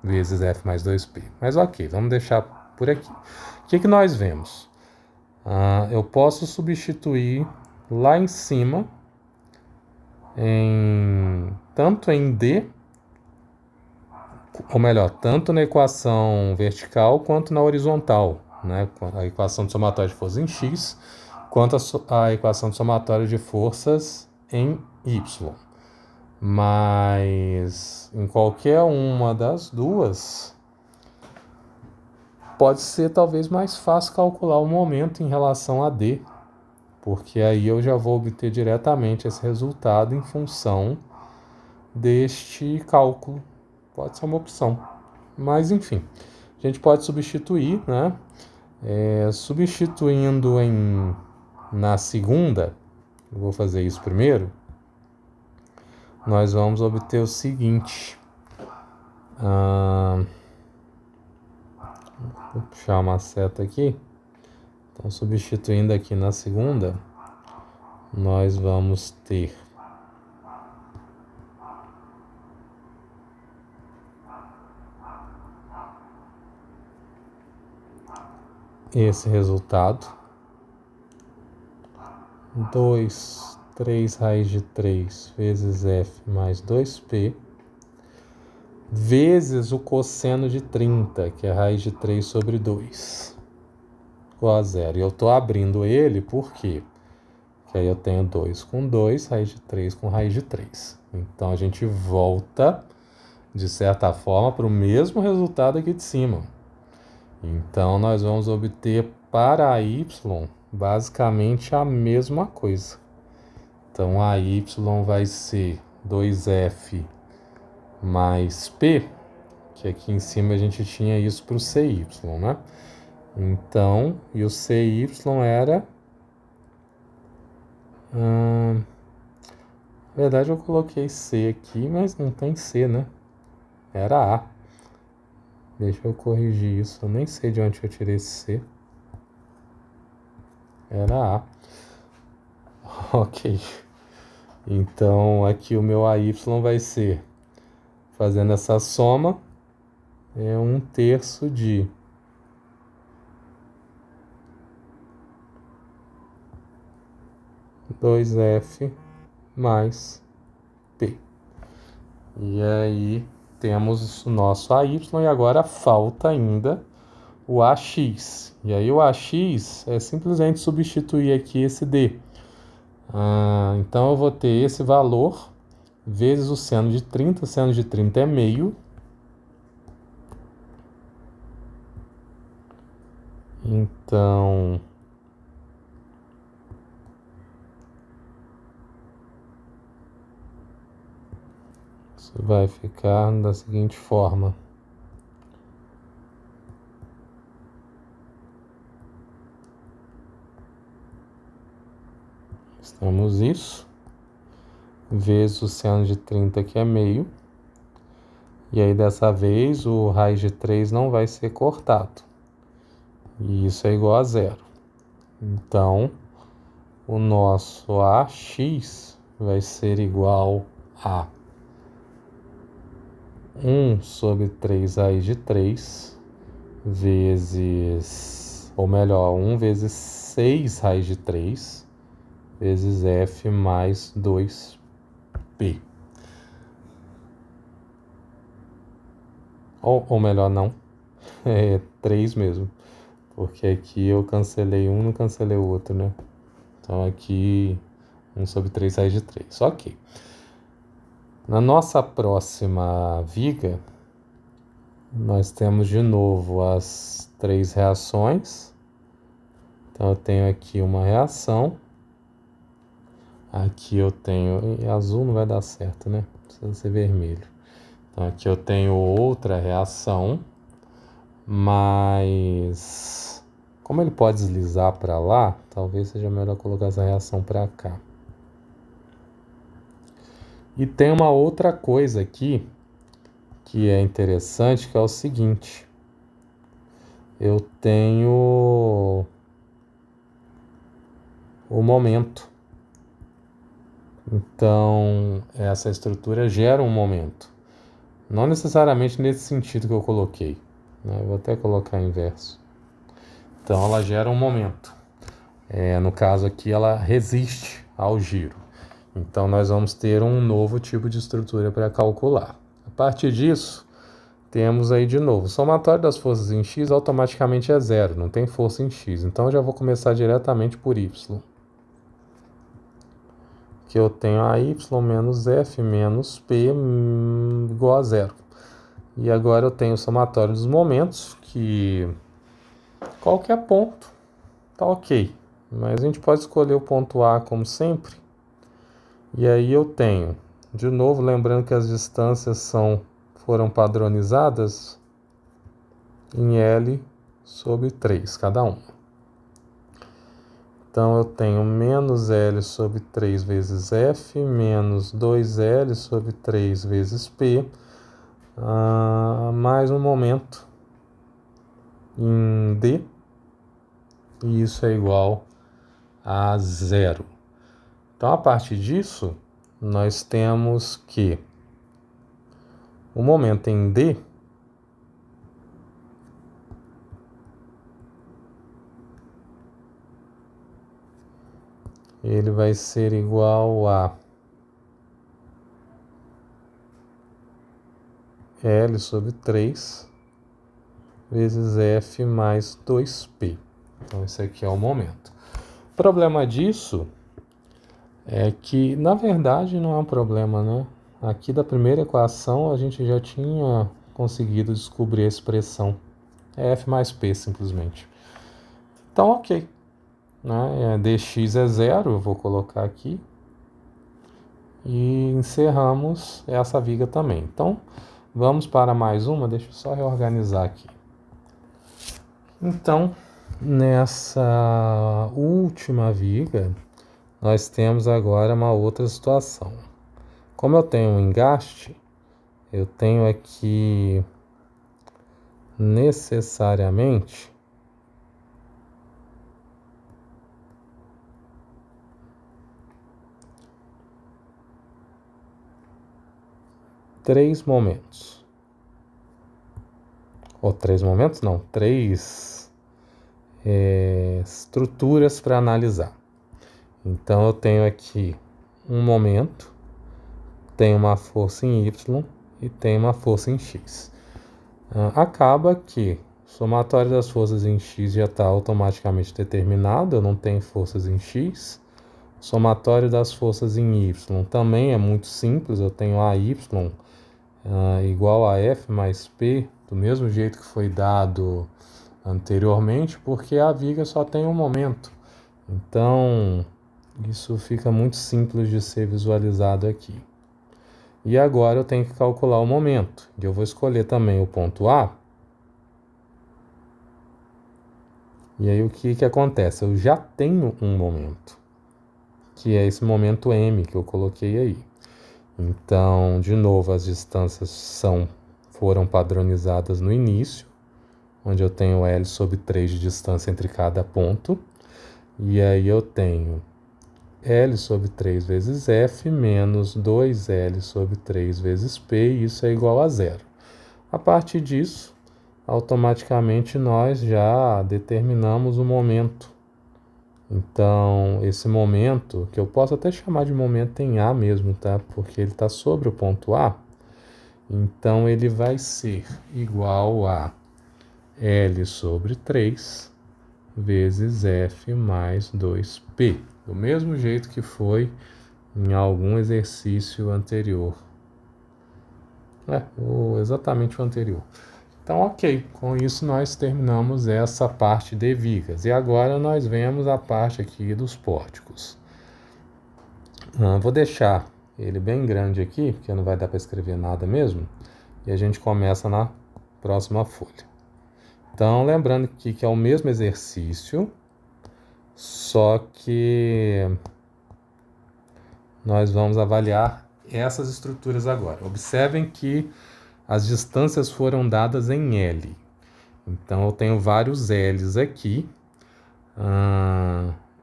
vezes F mais 2P. Mas ok, vamos deixar por aqui. O que nós vemos? Eu posso substituir lá em cima, tanto em D, ou melhor, tanto na equação vertical quanto na horizontal, né? A equação de somatória de forças em X, quanto a equação de somatória de forças em Y. Mas em qualquer uma das duas, pode ser talvez mais fácil calcular o momento em relação a D, porque aí eu já vou obter diretamente esse resultado em função deste cálculo. Pode ser uma opção. Mas, enfim, a gente pode substituir, né? Substituindo na segunda, eu vou fazer isso primeiro, nós vamos obter o seguinte. Vou puxar uma seta aqui. Então, substituindo aqui na segunda, nós vamos ter esse resultado. 3 raiz de 3 vezes F mais 2P vezes o cosseno de 30, que é a raiz de 3 sobre 2, igual a 0. E eu estou abrindo ele por quê? Porque aí eu tenho 2 com 2, raiz de 3 com raiz de 3. Então, a gente volta, de certa forma, para o mesmo resultado aqui de cima. Então, nós vamos obter para y basicamente a mesma coisa. Então, a y vai ser 2F mais P, que aqui em cima a gente tinha isso para o CY, né? Então, e o CY era... na verdade, eu coloquei C aqui, mas não tem C, né? Era A. Deixa eu corrigir isso. Eu nem sei de onde eu tirei esse C. Era A. Ok. Então, aqui o meu AY vai ser, fazendo essa soma, 1/3 de 2F mais P. E aí temos o nosso AY e agora falta ainda o AX. E aí o AX é simplesmente substituir aqui esse D. Então eu vou ter esse valor vezes o seno de 30. O seno de 30 é meio. Então, isso vai ficar da seguinte forma. Temos isso, vezes o seno de 30, que é meio. E aí, dessa vez, o raiz de 3 não vai ser cortado. E isso é igual a 0. Então, o nosso AX vai ser igual a 1 sobre 3 raiz de 3 vezes... Ou melhor, 1 vezes 6 raiz de 3 vezes F mais 2P. Ou melhor, não, é 3 mesmo, porque aqui eu cancelei um, não cancelei o outro, né? Então aqui 1 sobre 3 sai de 3. Ok. Na nossa próxima viga, nós temos de novo as 3 reações. Então eu tenho aqui uma reação. Aqui eu tenho... azul não vai dar certo, né? Precisa ser vermelho. Então aqui eu tenho outra reação. Mas... como ele pode deslizar para lá, talvez seja melhor colocar essa reação para cá. E tem uma outra coisa aqui que é interessante, que é o seguinte. Eu tenho o momento. Então, essa estrutura gera um momento. Não necessariamente nesse sentido que eu coloquei, né? Eu vou até colocar inverso. Então, ela gera um momento. No caso aqui, ela resiste ao giro. Então, nós vamos ter um novo tipo de estrutura para calcular. A partir disso, temos aí de novo, o somatório das forças em x automaticamente é zero, não tem força em x. Então, eu já vou começar diretamente por y. Que eu tenho a y menos f menos p igual a zero. E agora eu tenho o somatório dos momentos, que qualquer ponto tá ok. Mas a gente pode escolher o ponto A como sempre. E aí eu tenho, de novo, lembrando que as distâncias foram padronizadas em L sobre 3 cada uma. Então eu tenho menos L sobre 3 vezes F, menos 2L sobre 3 vezes P, mais um momento em D, e isso é igual a zero. Então, a partir disso, nós temos que o momento em D ele vai ser igual a L sobre 3 vezes F mais 2P. Então, esse aqui é o momento. O problema disso é que, na verdade, não é um problema, né? Aqui da primeira equação, a gente já tinha conseguido descobrir a expressão. É F mais P, simplesmente. Então, ok. Né? Dx é zero, eu vou colocar aqui. E encerramos essa viga também. Então, vamos para mais uma. Deixa eu só reorganizar aqui. Então, nessa última viga, nós temos agora uma outra situação. Como eu tenho um engaste, eu tenho aqui necessariamente três momentos. Ou três momentos? Não, três estruturas para analisar. Então eu tenho aqui um momento, tenho uma força em Y e tenho uma força em X. Acaba que o somatório das forças em X já está automaticamente determinado, eu não tenho forças em X. O somatório das forças em Y também é muito simples, eu tenho AY igual a F mais P, do mesmo jeito que foi dado anteriormente, porque a viga só tem um momento. Então, isso fica muito simples de ser visualizado aqui. E agora eu tenho que calcular o momento. E eu vou escolher também o ponto A. E aí o que acontece? Eu já tenho um momento, que é esse momento M que eu coloquei aí. Então, de novo, as distâncias foram padronizadas no início, onde eu tenho L sobre 3 de distância entre cada ponto. E aí eu tenho L sobre 3 vezes F menos 2L sobre 3 vezes P, e isso é igual a zero. A partir disso, automaticamente nós já determinamos o momento Então, esse momento, que eu posso até chamar de momento em A mesmo, tá? Porque ele está sobre o ponto A. Então, ele vai ser igual a L sobre 3 vezes F mais 2P. Do mesmo jeito que foi em algum exercício anterior. Exatamente o anterior. Então, ok, com isso nós terminamos essa parte de vigas. E agora nós vemos a parte aqui dos pórticos. Vou deixar ele bem grande aqui, porque não vai dar para escrever nada mesmo. E a gente começa na próxima folha. Então, lembrando que é o mesmo exercício, só que nós vamos avaliar essas estruturas agora. Observem que as distâncias foram dadas em L. Então, eu tenho vários L's aqui,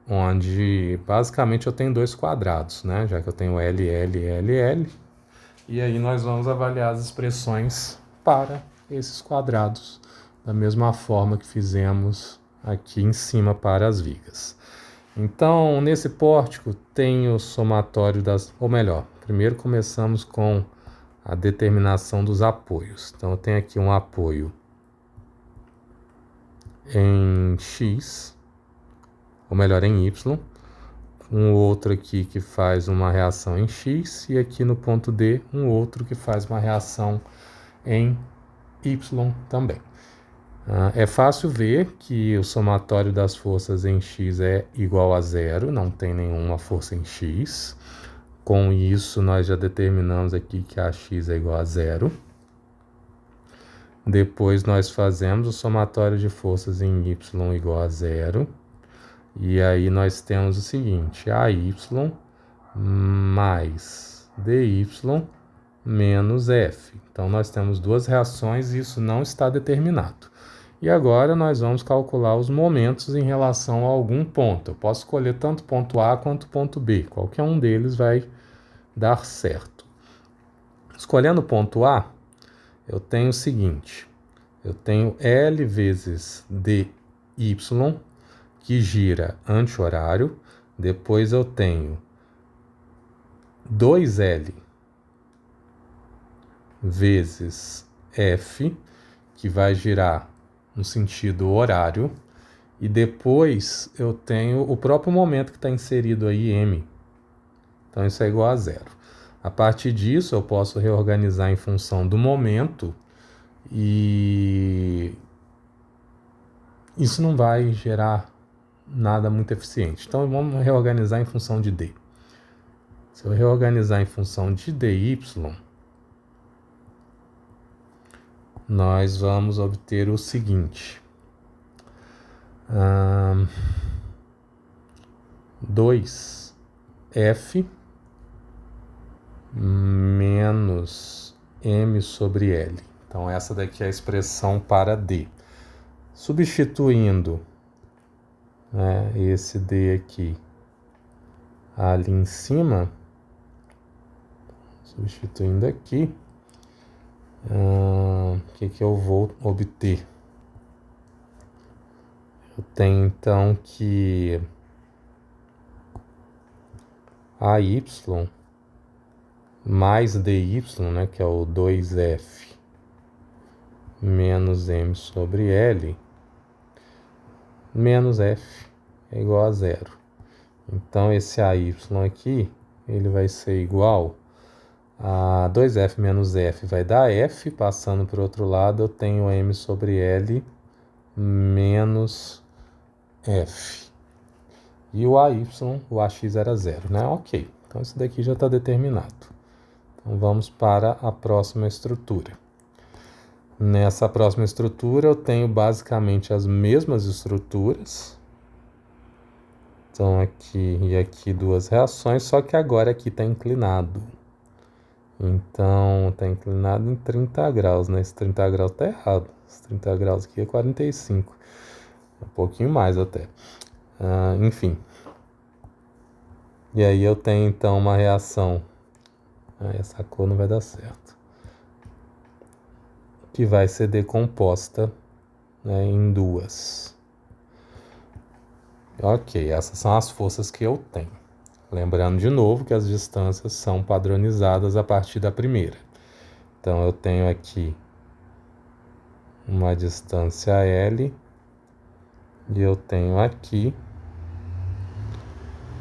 onde basicamente eu tenho dois quadrados, né? Já que eu tenho L, L, L, L. E aí nós vamos avaliar as expressões para esses quadrados, da mesma forma que fizemos aqui em cima para as vigas. Então, nesse pórtico tem o somatório ou melhor, primeiro começamos com a determinação dos apoios. Então, eu tenho aqui um apoio em X, ou melhor, em Y, um outro aqui que faz uma reação em X, e aqui no ponto D, um outro que faz uma reação em Y também. É fácil ver que o somatório das forças em X é igual a zero, não tem nenhuma força em X. Com isso, nós já determinamos aqui que a X é igual a zero. Depois, nós fazemos o somatório de forças em Y igual a zero. E aí, nós temos o seguinte, AY mais DY menos F. Então, nós temos duas reações e isso não está determinado. E agora, nós vamos calcular os momentos em relação a algum ponto. Eu posso escolher tanto ponto A quanto ponto B. Qualquer um deles vai dar certo. Escolhendo o ponto A, eu tenho o seguinte. Eu tenho L vezes DY, que gira anti-horário. Depois eu tenho 2L vezes F, que vai girar no sentido horário. E depois eu tenho o próprio momento que está inserido aí, M. Então isso é igual a zero. A partir disso eu posso reorganizar em função do momento e isso não vai gerar nada muito eficiente. Então vamos reorganizar em função de D. Se eu reorganizar em função de DY, nós vamos obter o seguinte. 2F menos M sobre L. Então, essa daqui é a expressão para D. Substituindo, né, esse D aqui ali em cima, substituindo aqui, o que eu vou obter? Eu tenho então que AY mais DY, né, que é o 2F menos M sobre L, menos F é igual a zero. Então, esse AY aqui, ele vai ser igual a 2F menos F vai dar F, passando para o outro lado eu tenho M sobre L menos F. E o AY, o AX era zero, né? Ok, então isso daqui já está determinado. Então vamos para a próxima estrutura. Nessa próxima estrutura eu tenho basicamente as mesmas estruturas. Então aqui e aqui duas reações, só que agora aqui está inclinado. Então está inclinado em 30 graus, né? Esse 30 graus está errado. Esse 30 graus aqui é 45. Um pouquinho mais até. Enfim. E aí eu tenho então uma reação. Essa cor não vai dar certo. Que vai ser decomposta, né, em duas. Ok, essas são as forças que eu tenho. Lembrando de novo que as distâncias são padronizadas a partir da primeira. Então eu tenho aqui uma distância L e eu tenho aqui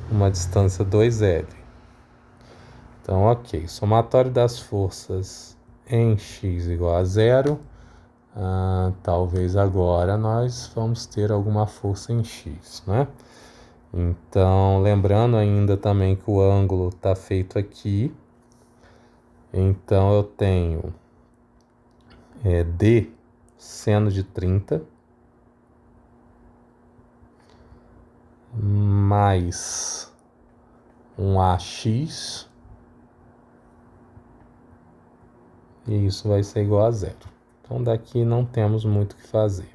uma distância 2L. Então, ok, somatório das forças em x igual a zero. Talvez agora nós vamos ter alguma força em x, né? Então, lembrando ainda também que o ângulo está feito aqui. Então, eu tenho d seno de 30 mais um AX, e isso vai ser igual a zero. Então, daqui não temos muito o que fazer.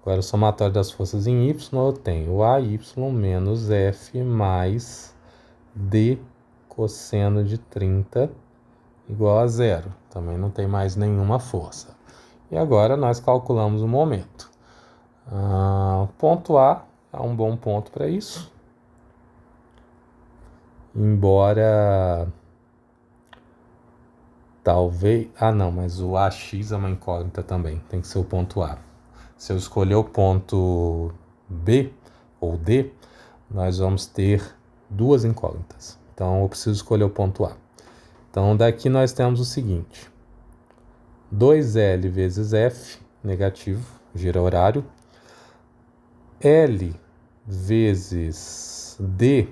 Agora, o somatório das forças em y, eu tenho AY menos F mais D cosseno de 30 igual a zero. Também não tem mais nenhuma força. E agora nós calculamos o momento. Ponto A é um bom ponto para isso. Embora talvez... não, mas o AX é uma incógnita também. Tem que ser o ponto A. Se eu escolher o ponto B ou D, nós vamos ter duas incógnitas. Então, eu preciso escolher o ponto A. Então, daqui nós temos o seguinte. 2L vezes F, negativo, gira horário. L vezes D,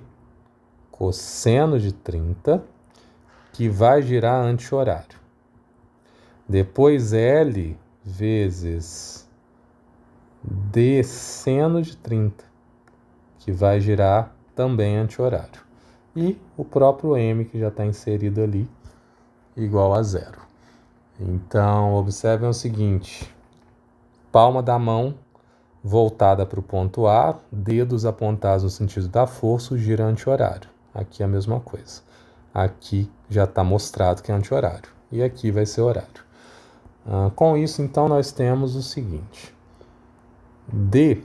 cosseno de 30, que vai girar anti-horário. Depois L vezes D seno de 30, que vai girar também anti-horário. E o próprio M, que já está inserido ali, igual a zero. Então, observem o seguinte. Palma da mão voltada para o ponto A, dedos apontados no sentido da força, o gira anti-horário. Aqui é a mesma coisa. Aqui já está mostrado que é anti-horário. E aqui vai ser horário. Com isso, então, nós temos o seguinte. D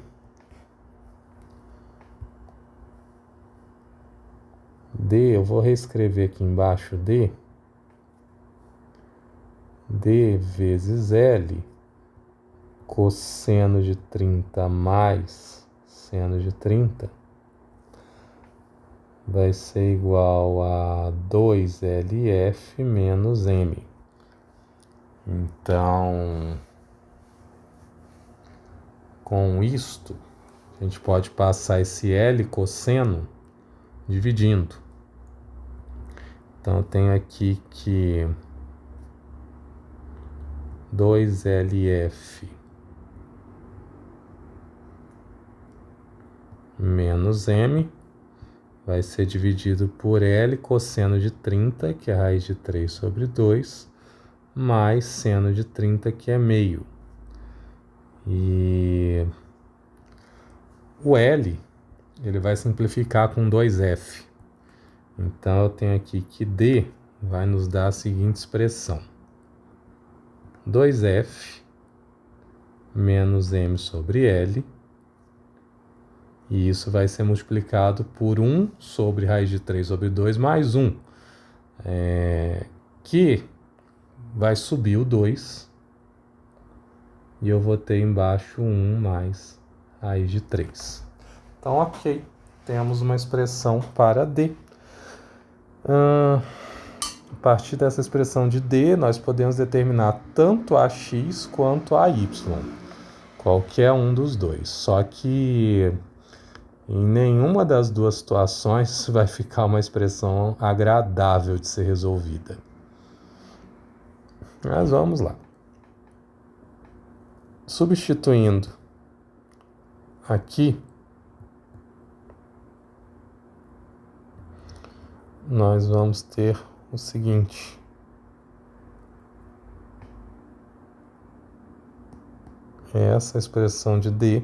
eu vou reescrever aqui embaixo D vezes L, cosseno de 30 mais seno de 30, vai ser igual a 2LF menos M. Então, com isto, a gente pode passar esse L cosseno dividindo. Então, eu tenho aqui que 2LF menos M vai ser dividido por L cosseno de 30, que é a raiz de 3 sobre 2, mais seno de 30, que é meio. E o L, ele vai simplificar com 2F. Então, eu tenho aqui que D vai nos dar a seguinte expressão. 2F menos M sobre L. E isso vai ser multiplicado por 1 sobre raiz de 3 sobre 2 mais 1. Que vai subir o 2. E eu vou ter embaixo 1 mais raiz de 3. Então, ok. Temos uma expressão para D. A partir dessa expressão de D, nós podemos determinar tanto a x quanto a y. Qualquer um dos dois. Só que em nenhuma das duas situações vai ficar uma expressão agradável de ser resolvida. Mas vamos lá. Substituindo aqui, nós vamos ter o seguinte. Essa expressão de D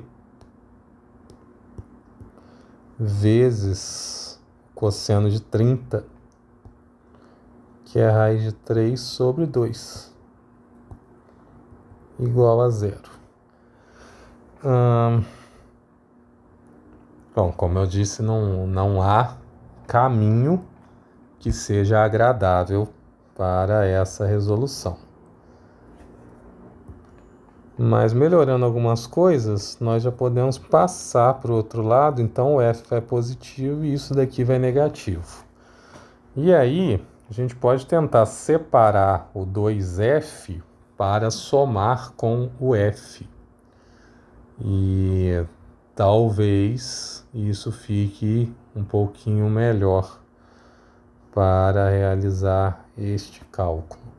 vezes cosseno de 30, que é a raiz de 3 sobre 2, igual a zero. Bom, como eu disse, não há caminho que seja agradável para essa resolução. Mas melhorando algumas coisas, nós já podemos passar para o outro lado, então o f vai positivo e isso daqui vai negativo. E aí, a gente pode tentar separar o 2f para somar com o f. E talvez isso fique um pouquinho melhor para realizar este cálculo.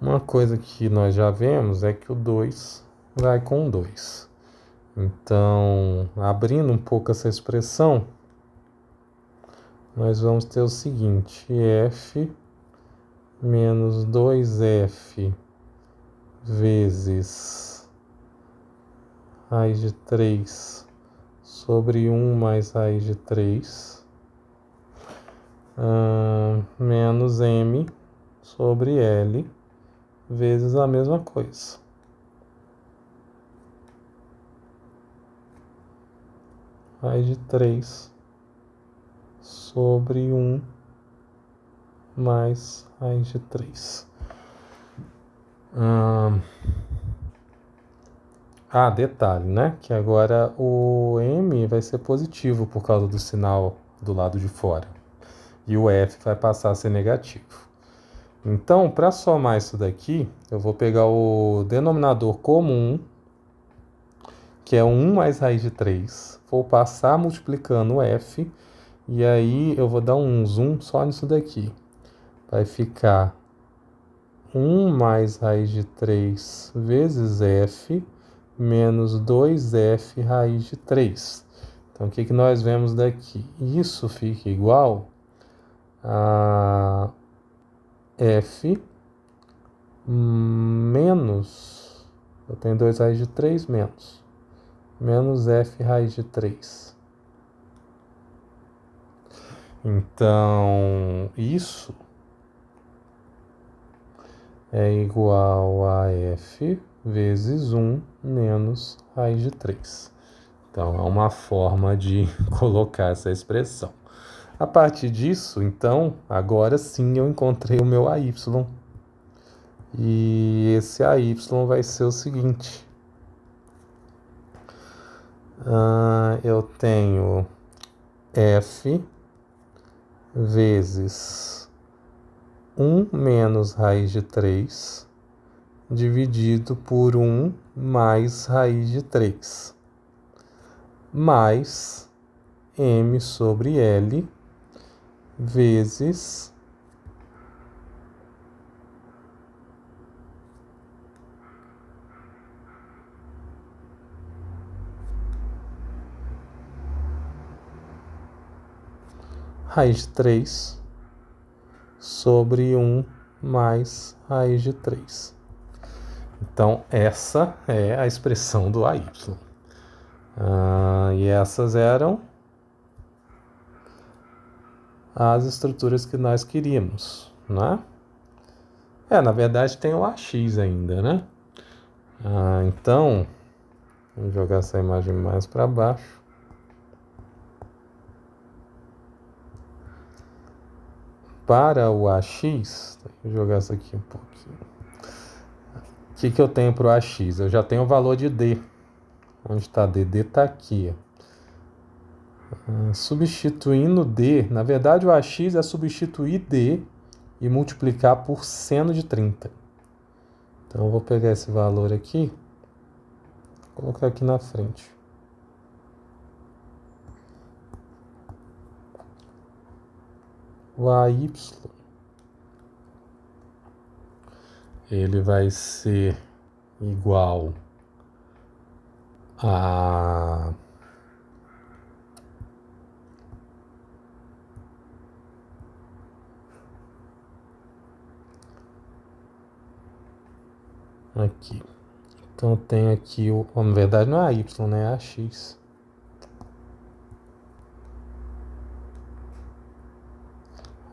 Uma coisa que nós já vemos é que o 2 vai com 2. Então, abrindo um pouco essa expressão, nós vamos ter o seguinte: f menos 2f vezes raiz de 3 sobre 1 mais raiz de 3 menos m sobre L vezes a mesma coisa. Raiz de 3 sobre 1 mais raiz de 3. Detalhe, né? Que agora o m vai ser positivo por causa do sinal do lado de fora. E o f vai passar a ser negativo. Então, para somar isso daqui, eu vou pegar o denominador comum, que é 1 mais raiz de 3. Vou passar multiplicando o f, e aí eu vou dar um zoom só nisso daqui. Vai ficar 1 mais raiz de 3 vezes f menos 2f raiz de 3. Então, o que nós vemos daqui? Isso fica igual a f menos, eu tenho 2 raiz de 3 menos f raiz de 3. Então, isso é igual a f vezes 1 menos raiz de 3. Então, é uma forma de colocar essa expressão. A partir disso, então, agora sim eu encontrei o meu AY. E esse AY vai ser o seguinte. Eu tenho f vezes 1 menos raiz de 3 dividido por 1 mais raiz de 3, mais m sobre L vezes raiz de 3 sobre 1 mais raiz de 3. Então, essa é a expressão do AY. E essas eram as estruturas que nós queríamos, né? Na verdade tem o AX ainda, né? Então, vamos jogar essa imagem mais para baixo. Para o AX, vou jogar essa aqui um pouquinho. O que eu tenho para o AX? Eu já tenho o valor de D. Onde está D? D está aqui. Substituindo D, na verdade o AX é substituir D e multiplicar por seno de 30. Então eu vou pegar esse valor aqui, colocar aqui na frente. O AY, ele vai ser igual a aqui. Então tem aqui na verdade não é y, né? É AX.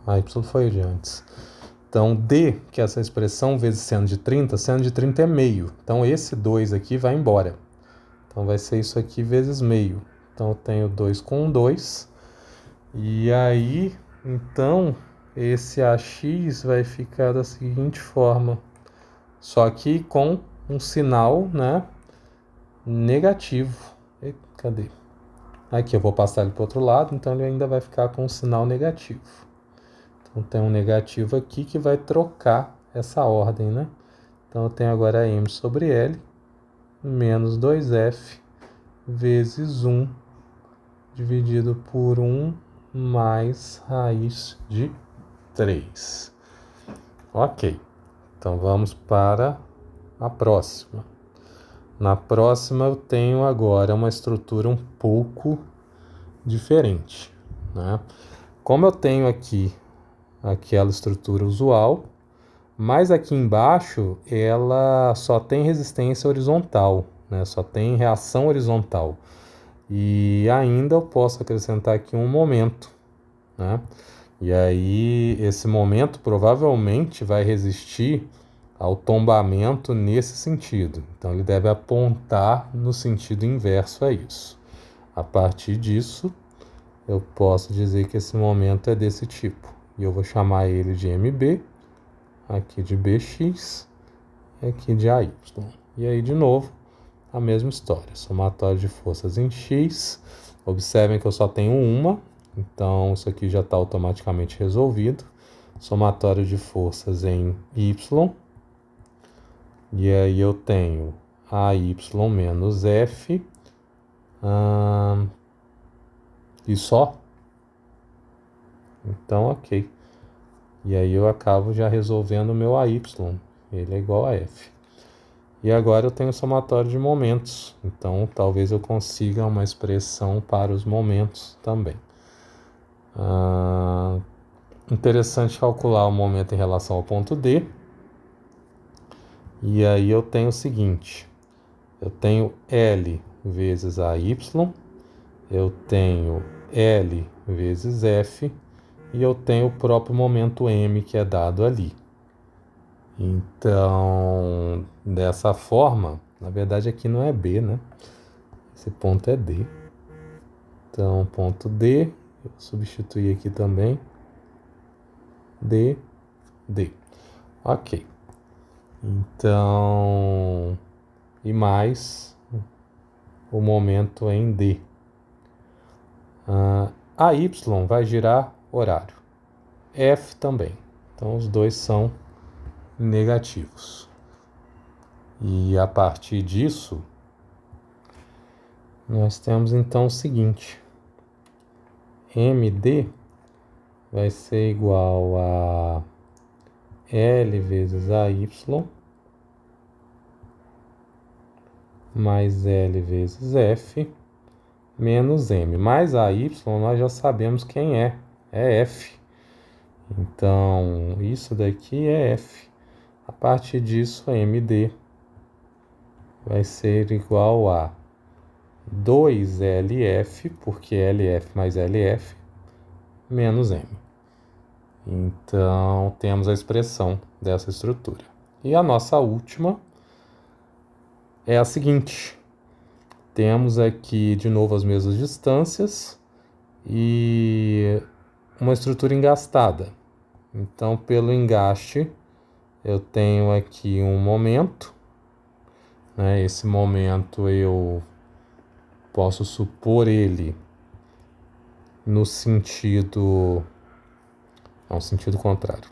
A y foi de antes. Então, D, que é essa expressão, vezes seno de 30 é meio. Então, esse 2 aqui vai embora. Então, vai ser isso aqui vezes meio. Então eu tenho 2 com 2. E aí, então, esse AX vai ficar da seguinte forma. Só que com um sinal, né, negativo. Cadê? Aqui eu vou passar ele para o outro lado, então ele ainda vai ficar com um sinal negativo. Então tem um negativo aqui que vai trocar essa ordem, né? Então eu tenho agora M sobre L menos 2F vezes 1 dividido por 1 mais raiz de 3. Ok, então vamos para a próxima. Na próxima eu tenho agora uma estrutura um pouco diferente, né? Como eu tenho aqui aquela estrutura usual, mas aqui embaixo ela só tem resistência horizontal, né? Só tem reação horizontal. E ainda eu posso acrescentar aqui um momento, né? E aí esse momento provavelmente vai resistir ao tombamento nesse sentido. Então ele deve apontar no sentido inverso a isso. A partir disso, eu posso dizer que esse momento é desse tipo. E eu vou chamar ele de MB, aqui de BX e aqui de AY. E aí de novo, a mesma história. Somatório de forças em X. Observem que eu só tenho uma, então isso aqui já está automaticamente resolvido. Somatório de forças em Y. E aí eu tenho AY menos F. E só. Então, ok. E aí eu acabo já resolvendo o meu AY. Ele é igual a F. E agora eu tenho somatório de momentos. Então, talvez eu consiga uma expressão para os momentos também. Interessante calcular o momento em relação ao ponto D. E aí eu tenho o seguinte. Eu tenho L vezes AY. Eu tenho L vezes F. E eu tenho o próprio momento M que é dado ali. Então, dessa forma, na verdade aqui não é B, né? Esse ponto é D. Então, ponto D, eu substituir aqui também. D, D. Ok. Então, e mais o momento em D. A Y vai girar horário. F também. Então, os dois são negativos. E a partir disso, nós temos então o seguinte. MD vai ser igual a L vezes AY mais L vezes F menos M. Mais AY nós já sabemos quem é F. Então, isso daqui é F. A partir disso, MD vai ser igual a 2LF, porque LF mais LF, menos M. Então, temos a expressão dessa estrutura. E a nossa última é a seguinte. Temos aqui, de novo, as mesmas distâncias e uma estrutura engastada. Então, pelo engaste, eu tenho aqui um momento, né? Esse momento eu posso supor ele no sentido... não, sentido contrário.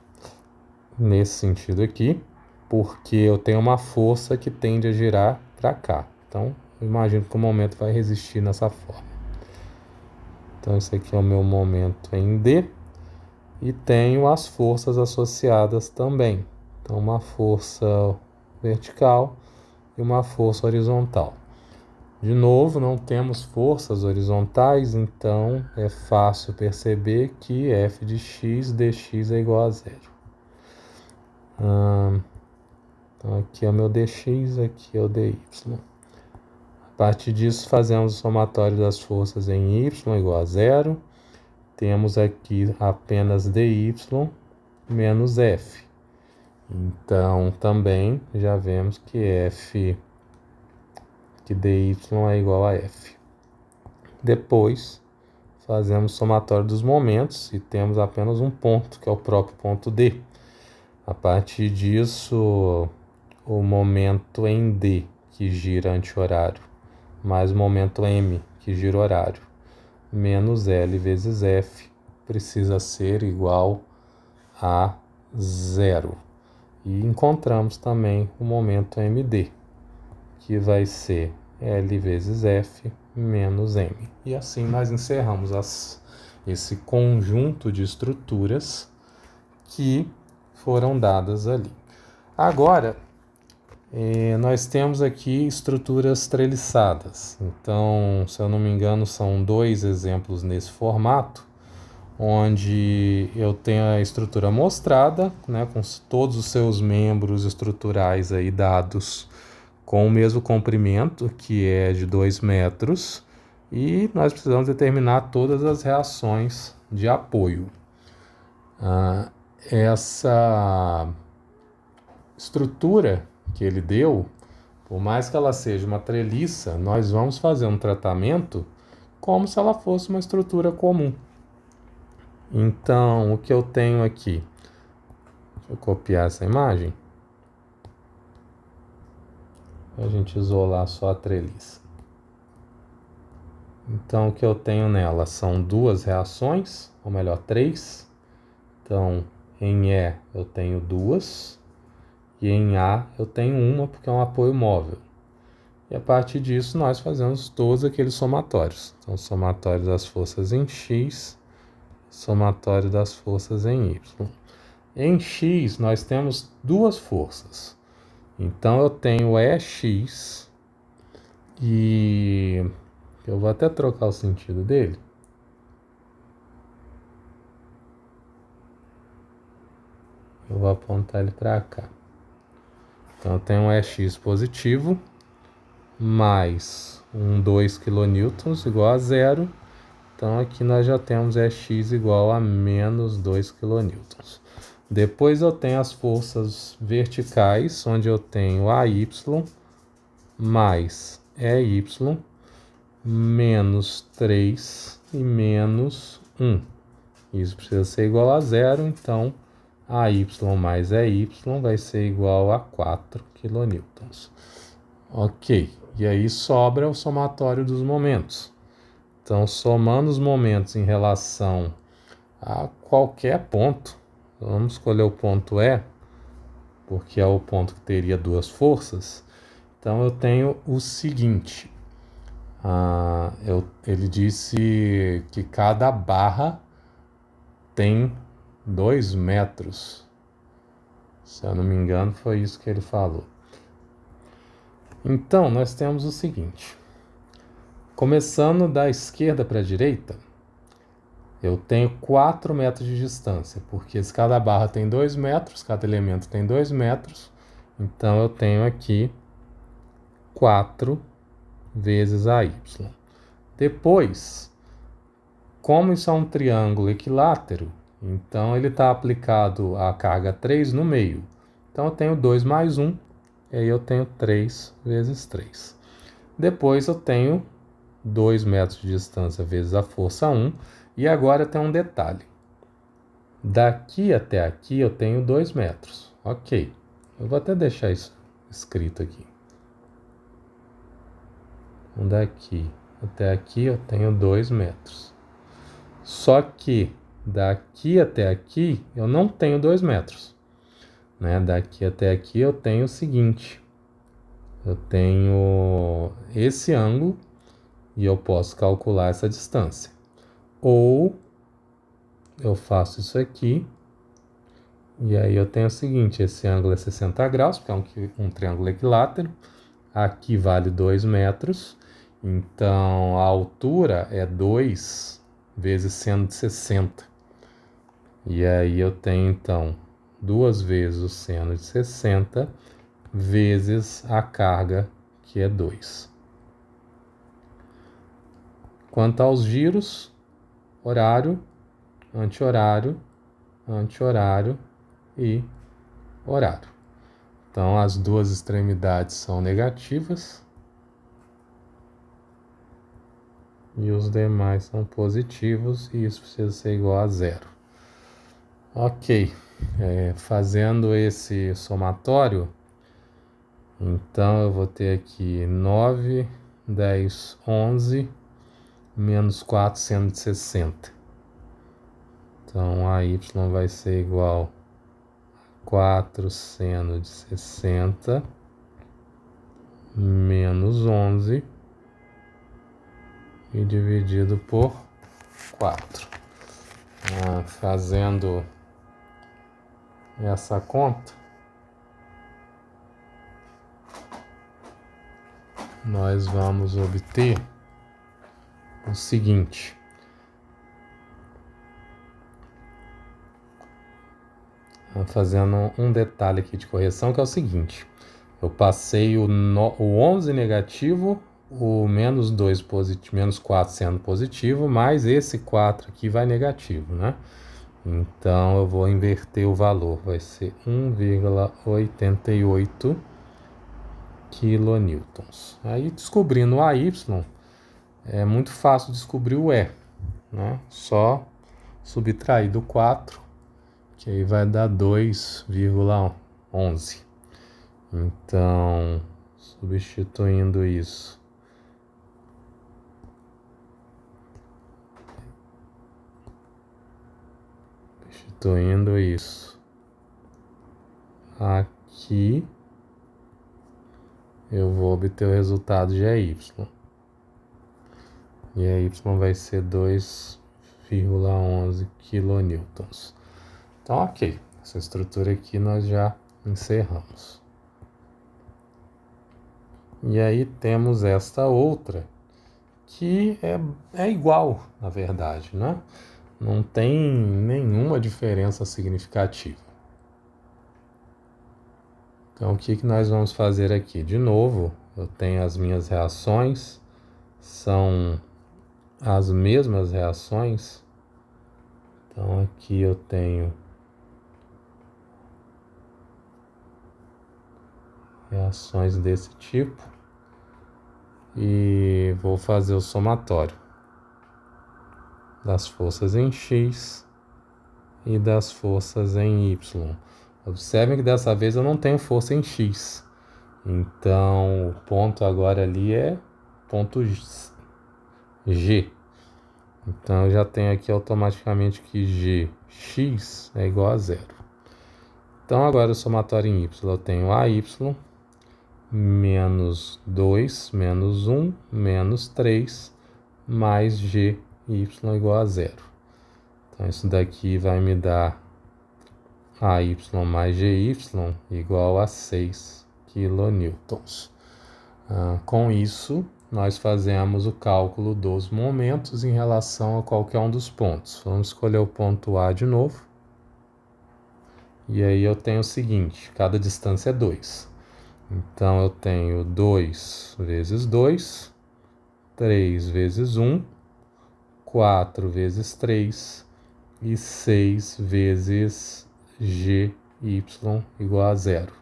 Nesse sentido aqui, porque eu tenho uma força que tende a girar para cá. Então, eu imagino que o momento vai resistir nessa forma. Então, esse aqui é o meu momento em D. E tenho as forças associadas também. Então, uma força vertical e uma força horizontal. De novo, não temos forças horizontais, então é fácil perceber que f de x dx é igual a zero. Então, aqui é o meu dx, aqui é o dy. A partir disso, fazemos o somatório das forças em y igual a zero. Temos aqui apenas dy menos f. Então, também já vemos que dy é igual a f. Depois, fazemos o somatório dos momentos e temos apenas um ponto, que é o próprio ponto D. A partir disso, o momento em D, que gira anti-horário, mais o momento M, que gira horário, menos L vezes F, precisa ser igual a zero. E encontramos também o momento MD, que vai ser L vezes F menos M. E assim nós encerramos esse conjunto de estruturas que foram dadas ali. Agora, nós temos aqui estruturas treliçadas. Então, se eu não me engano, são 2 exemplos nesse formato, onde eu tenho a estrutura mostrada, né, com todos os seus membros estruturais aí dados com o mesmo comprimento, que é de 2 metros, e nós precisamos determinar todas as reações de apoio. Essa estrutura que ele deu, por mais que ela seja uma treliça, nós vamos fazer um tratamento como se ela fosse uma estrutura comum. Então, o que eu tenho aqui, deixa eu copiar essa imagem, para a gente isolar só a treliça. Então, o que eu tenho nela são 2 reações, ou melhor, 3. Então, em E eu tenho 2, e em A eu tenho 1, porque é um apoio móvel. E a partir disso, nós fazemos todos aqueles somatórios. Então, somatório das forças em X, somatório das forças em Y. Em X, nós temos 2 forças. Então, eu tenho EX, e eu vou até trocar o sentido dele. Eu vou apontar ele para cá. Então, eu tenho um EX positivo, mais 2 kN igual a zero. Então, aqui nós já temos EX igual a menos 2 kN. Depois eu tenho as forças verticais, onde eu tenho AY mais EY menos 3 e menos 1. Isso precisa ser igual a zero, então AY mais EY vai ser igual a 4 kN. Ok, e aí sobra o somatório dos momentos. Então, somando os momentos em relação a qualquer ponto, vamos escolher o ponto E, porque é o ponto que teria 2 forças. Então, eu tenho o seguinte. Ele disse que cada barra tem 2 metros. Se eu não me engano, foi isso que ele falou. Então, nós temos o seguinte. Começando da esquerda para a direita, eu tenho 4 metros de distância, porque se cada barra tem 2 metros, cada elemento tem 2 metros, então eu tenho aqui 4 vezes AY. Depois, como isso é um triângulo equilátero, então ele está aplicado a carga 3 no meio. Então eu tenho 2 mais 1, e aí eu tenho 3 vezes 3. Depois eu tenho 2 metros de distância vezes a força 1. E agora tem um detalhe. Daqui até aqui eu tenho 2 metros. Ok. Eu vou até deixar isso escrito aqui. Daqui até aqui eu tenho 2 metros. Só que daqui até aqui eu não tenho 2 metros. Né? Daqui até aqui eu tenho o seguinte. Eu tenho esse ângulo e eu posso calcular essa distância. Ou eu faço isso aqui, e aí eu tenho o seguinte, esse ângulo é 60 graus, porque é um triângulo equilátero, aqui vale 2 metros, então a altura é 2 vezes seno de 60. E aí eu tenho, então, 2 vezes o seno de 60 vezes a carga, que é 2. Quanto aos giros, horário, anti-horário, anti-horário e horário. Então, as duas extremidades são negativas. e os demais são positivos, e isso precisa ser igual a zero. Ok, fazendo esse somatório, então eu vou ter aqui 9, 10, 11, menos 4 seno de 60. Então a y vai ser igual a 4 seno de 60 menos 11 e dividido por 4. Fazendo essa conta, nós vamos obter o seguinte. Fazendo um detalhe aqui de correção, que é o seguinte. Eu passei o 11 negativo, o menos 2 positivo, menos 4 sendo positivo, mais esse 4 aqui vai negativo, né? Então eu vou inverter o valor, vai ser 1,88 kilonewtons. Aí descobrindo o AY, é muito fácil descobrir o E, né? Só subtrair do 4, que aí vai dar 2,11. Então, substituindo isso aqui, eu vou obter o resultado de AY. E a Y vai ser 2,11 kilonewtons. Então, ok. Essa estrutura aqui nós já encerramos. E aí temos esta outra, que é igual, na verdade, né? Não tem nenhuma diferença significativa. Então, o que nós vamos fazer aqui? De novo, eu tenho as minhas reações, são as mesmas reações. Então, aqui eu tenho reações desse tipo e vou fazer o somatório das forças em X e das forças em Y. Observem que dessa vez eu não tenho força em X. Então, o ponto agora ali é ponto G. Então, eu já tenho aqui automaticamente que Gx é igual a zero. Então, agora o somatório em Y, eu tenho AY menos 2, menos 1, menos 3, mais GY igual a zero. Então, isso daqui vai me dar AY mais GY igual a 6 kilonewtons. Com isso, nós fazemos o cálculo dos momentos em relação a qualquer um dos pontos. Vamos escolher o ponto A de novo. E aí eu tenho o seguinte, cada distância é 2. Então eu tenho 2 vezes 2, 3 vezes 1, 4 vezes 3 e 6 vezes GY igual a zero.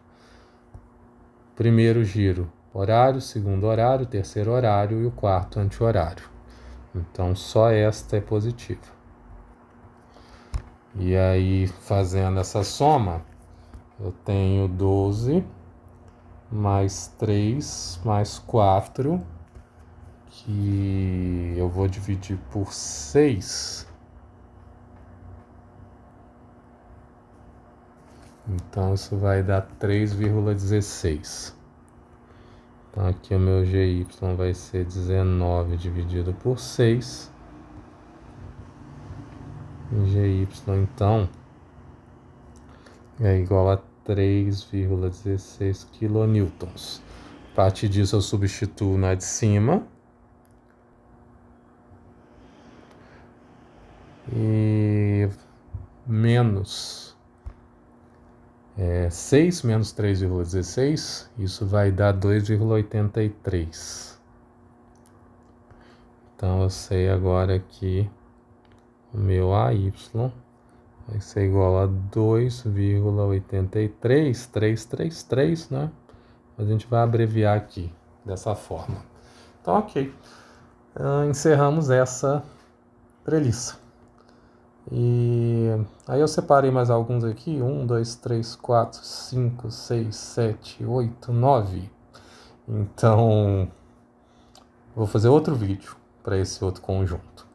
Primeiro giro, horário, segundo horário, terceiro horário e o quarto anti-horário. Então só esta é positiva. E aí, fazendo essa soma, eu tenho 12 mais 3 mais 4, que eu vou dividir por 6. Então isso vai dar 3,16. Então aqui o meu GY vai ser 19 dividido por 6. E GY então é igual a 3,16 kilonewtons. A partir disso eu substituo na de cima. E menos 6 menos 3,16, isso vai dar 2,83. Então eu sei agora que o meu AY vai ser igual a 2,83333, né? A gente vai abreviar aqui dessa forma. Então, ok. encerramos essa treliça. E aí eu separei mais alguns aqui, 1, 2, 3, 4, 5, 6, 7, 8, 9. Então, vou fazer outro vídeo para esse outro conjunto.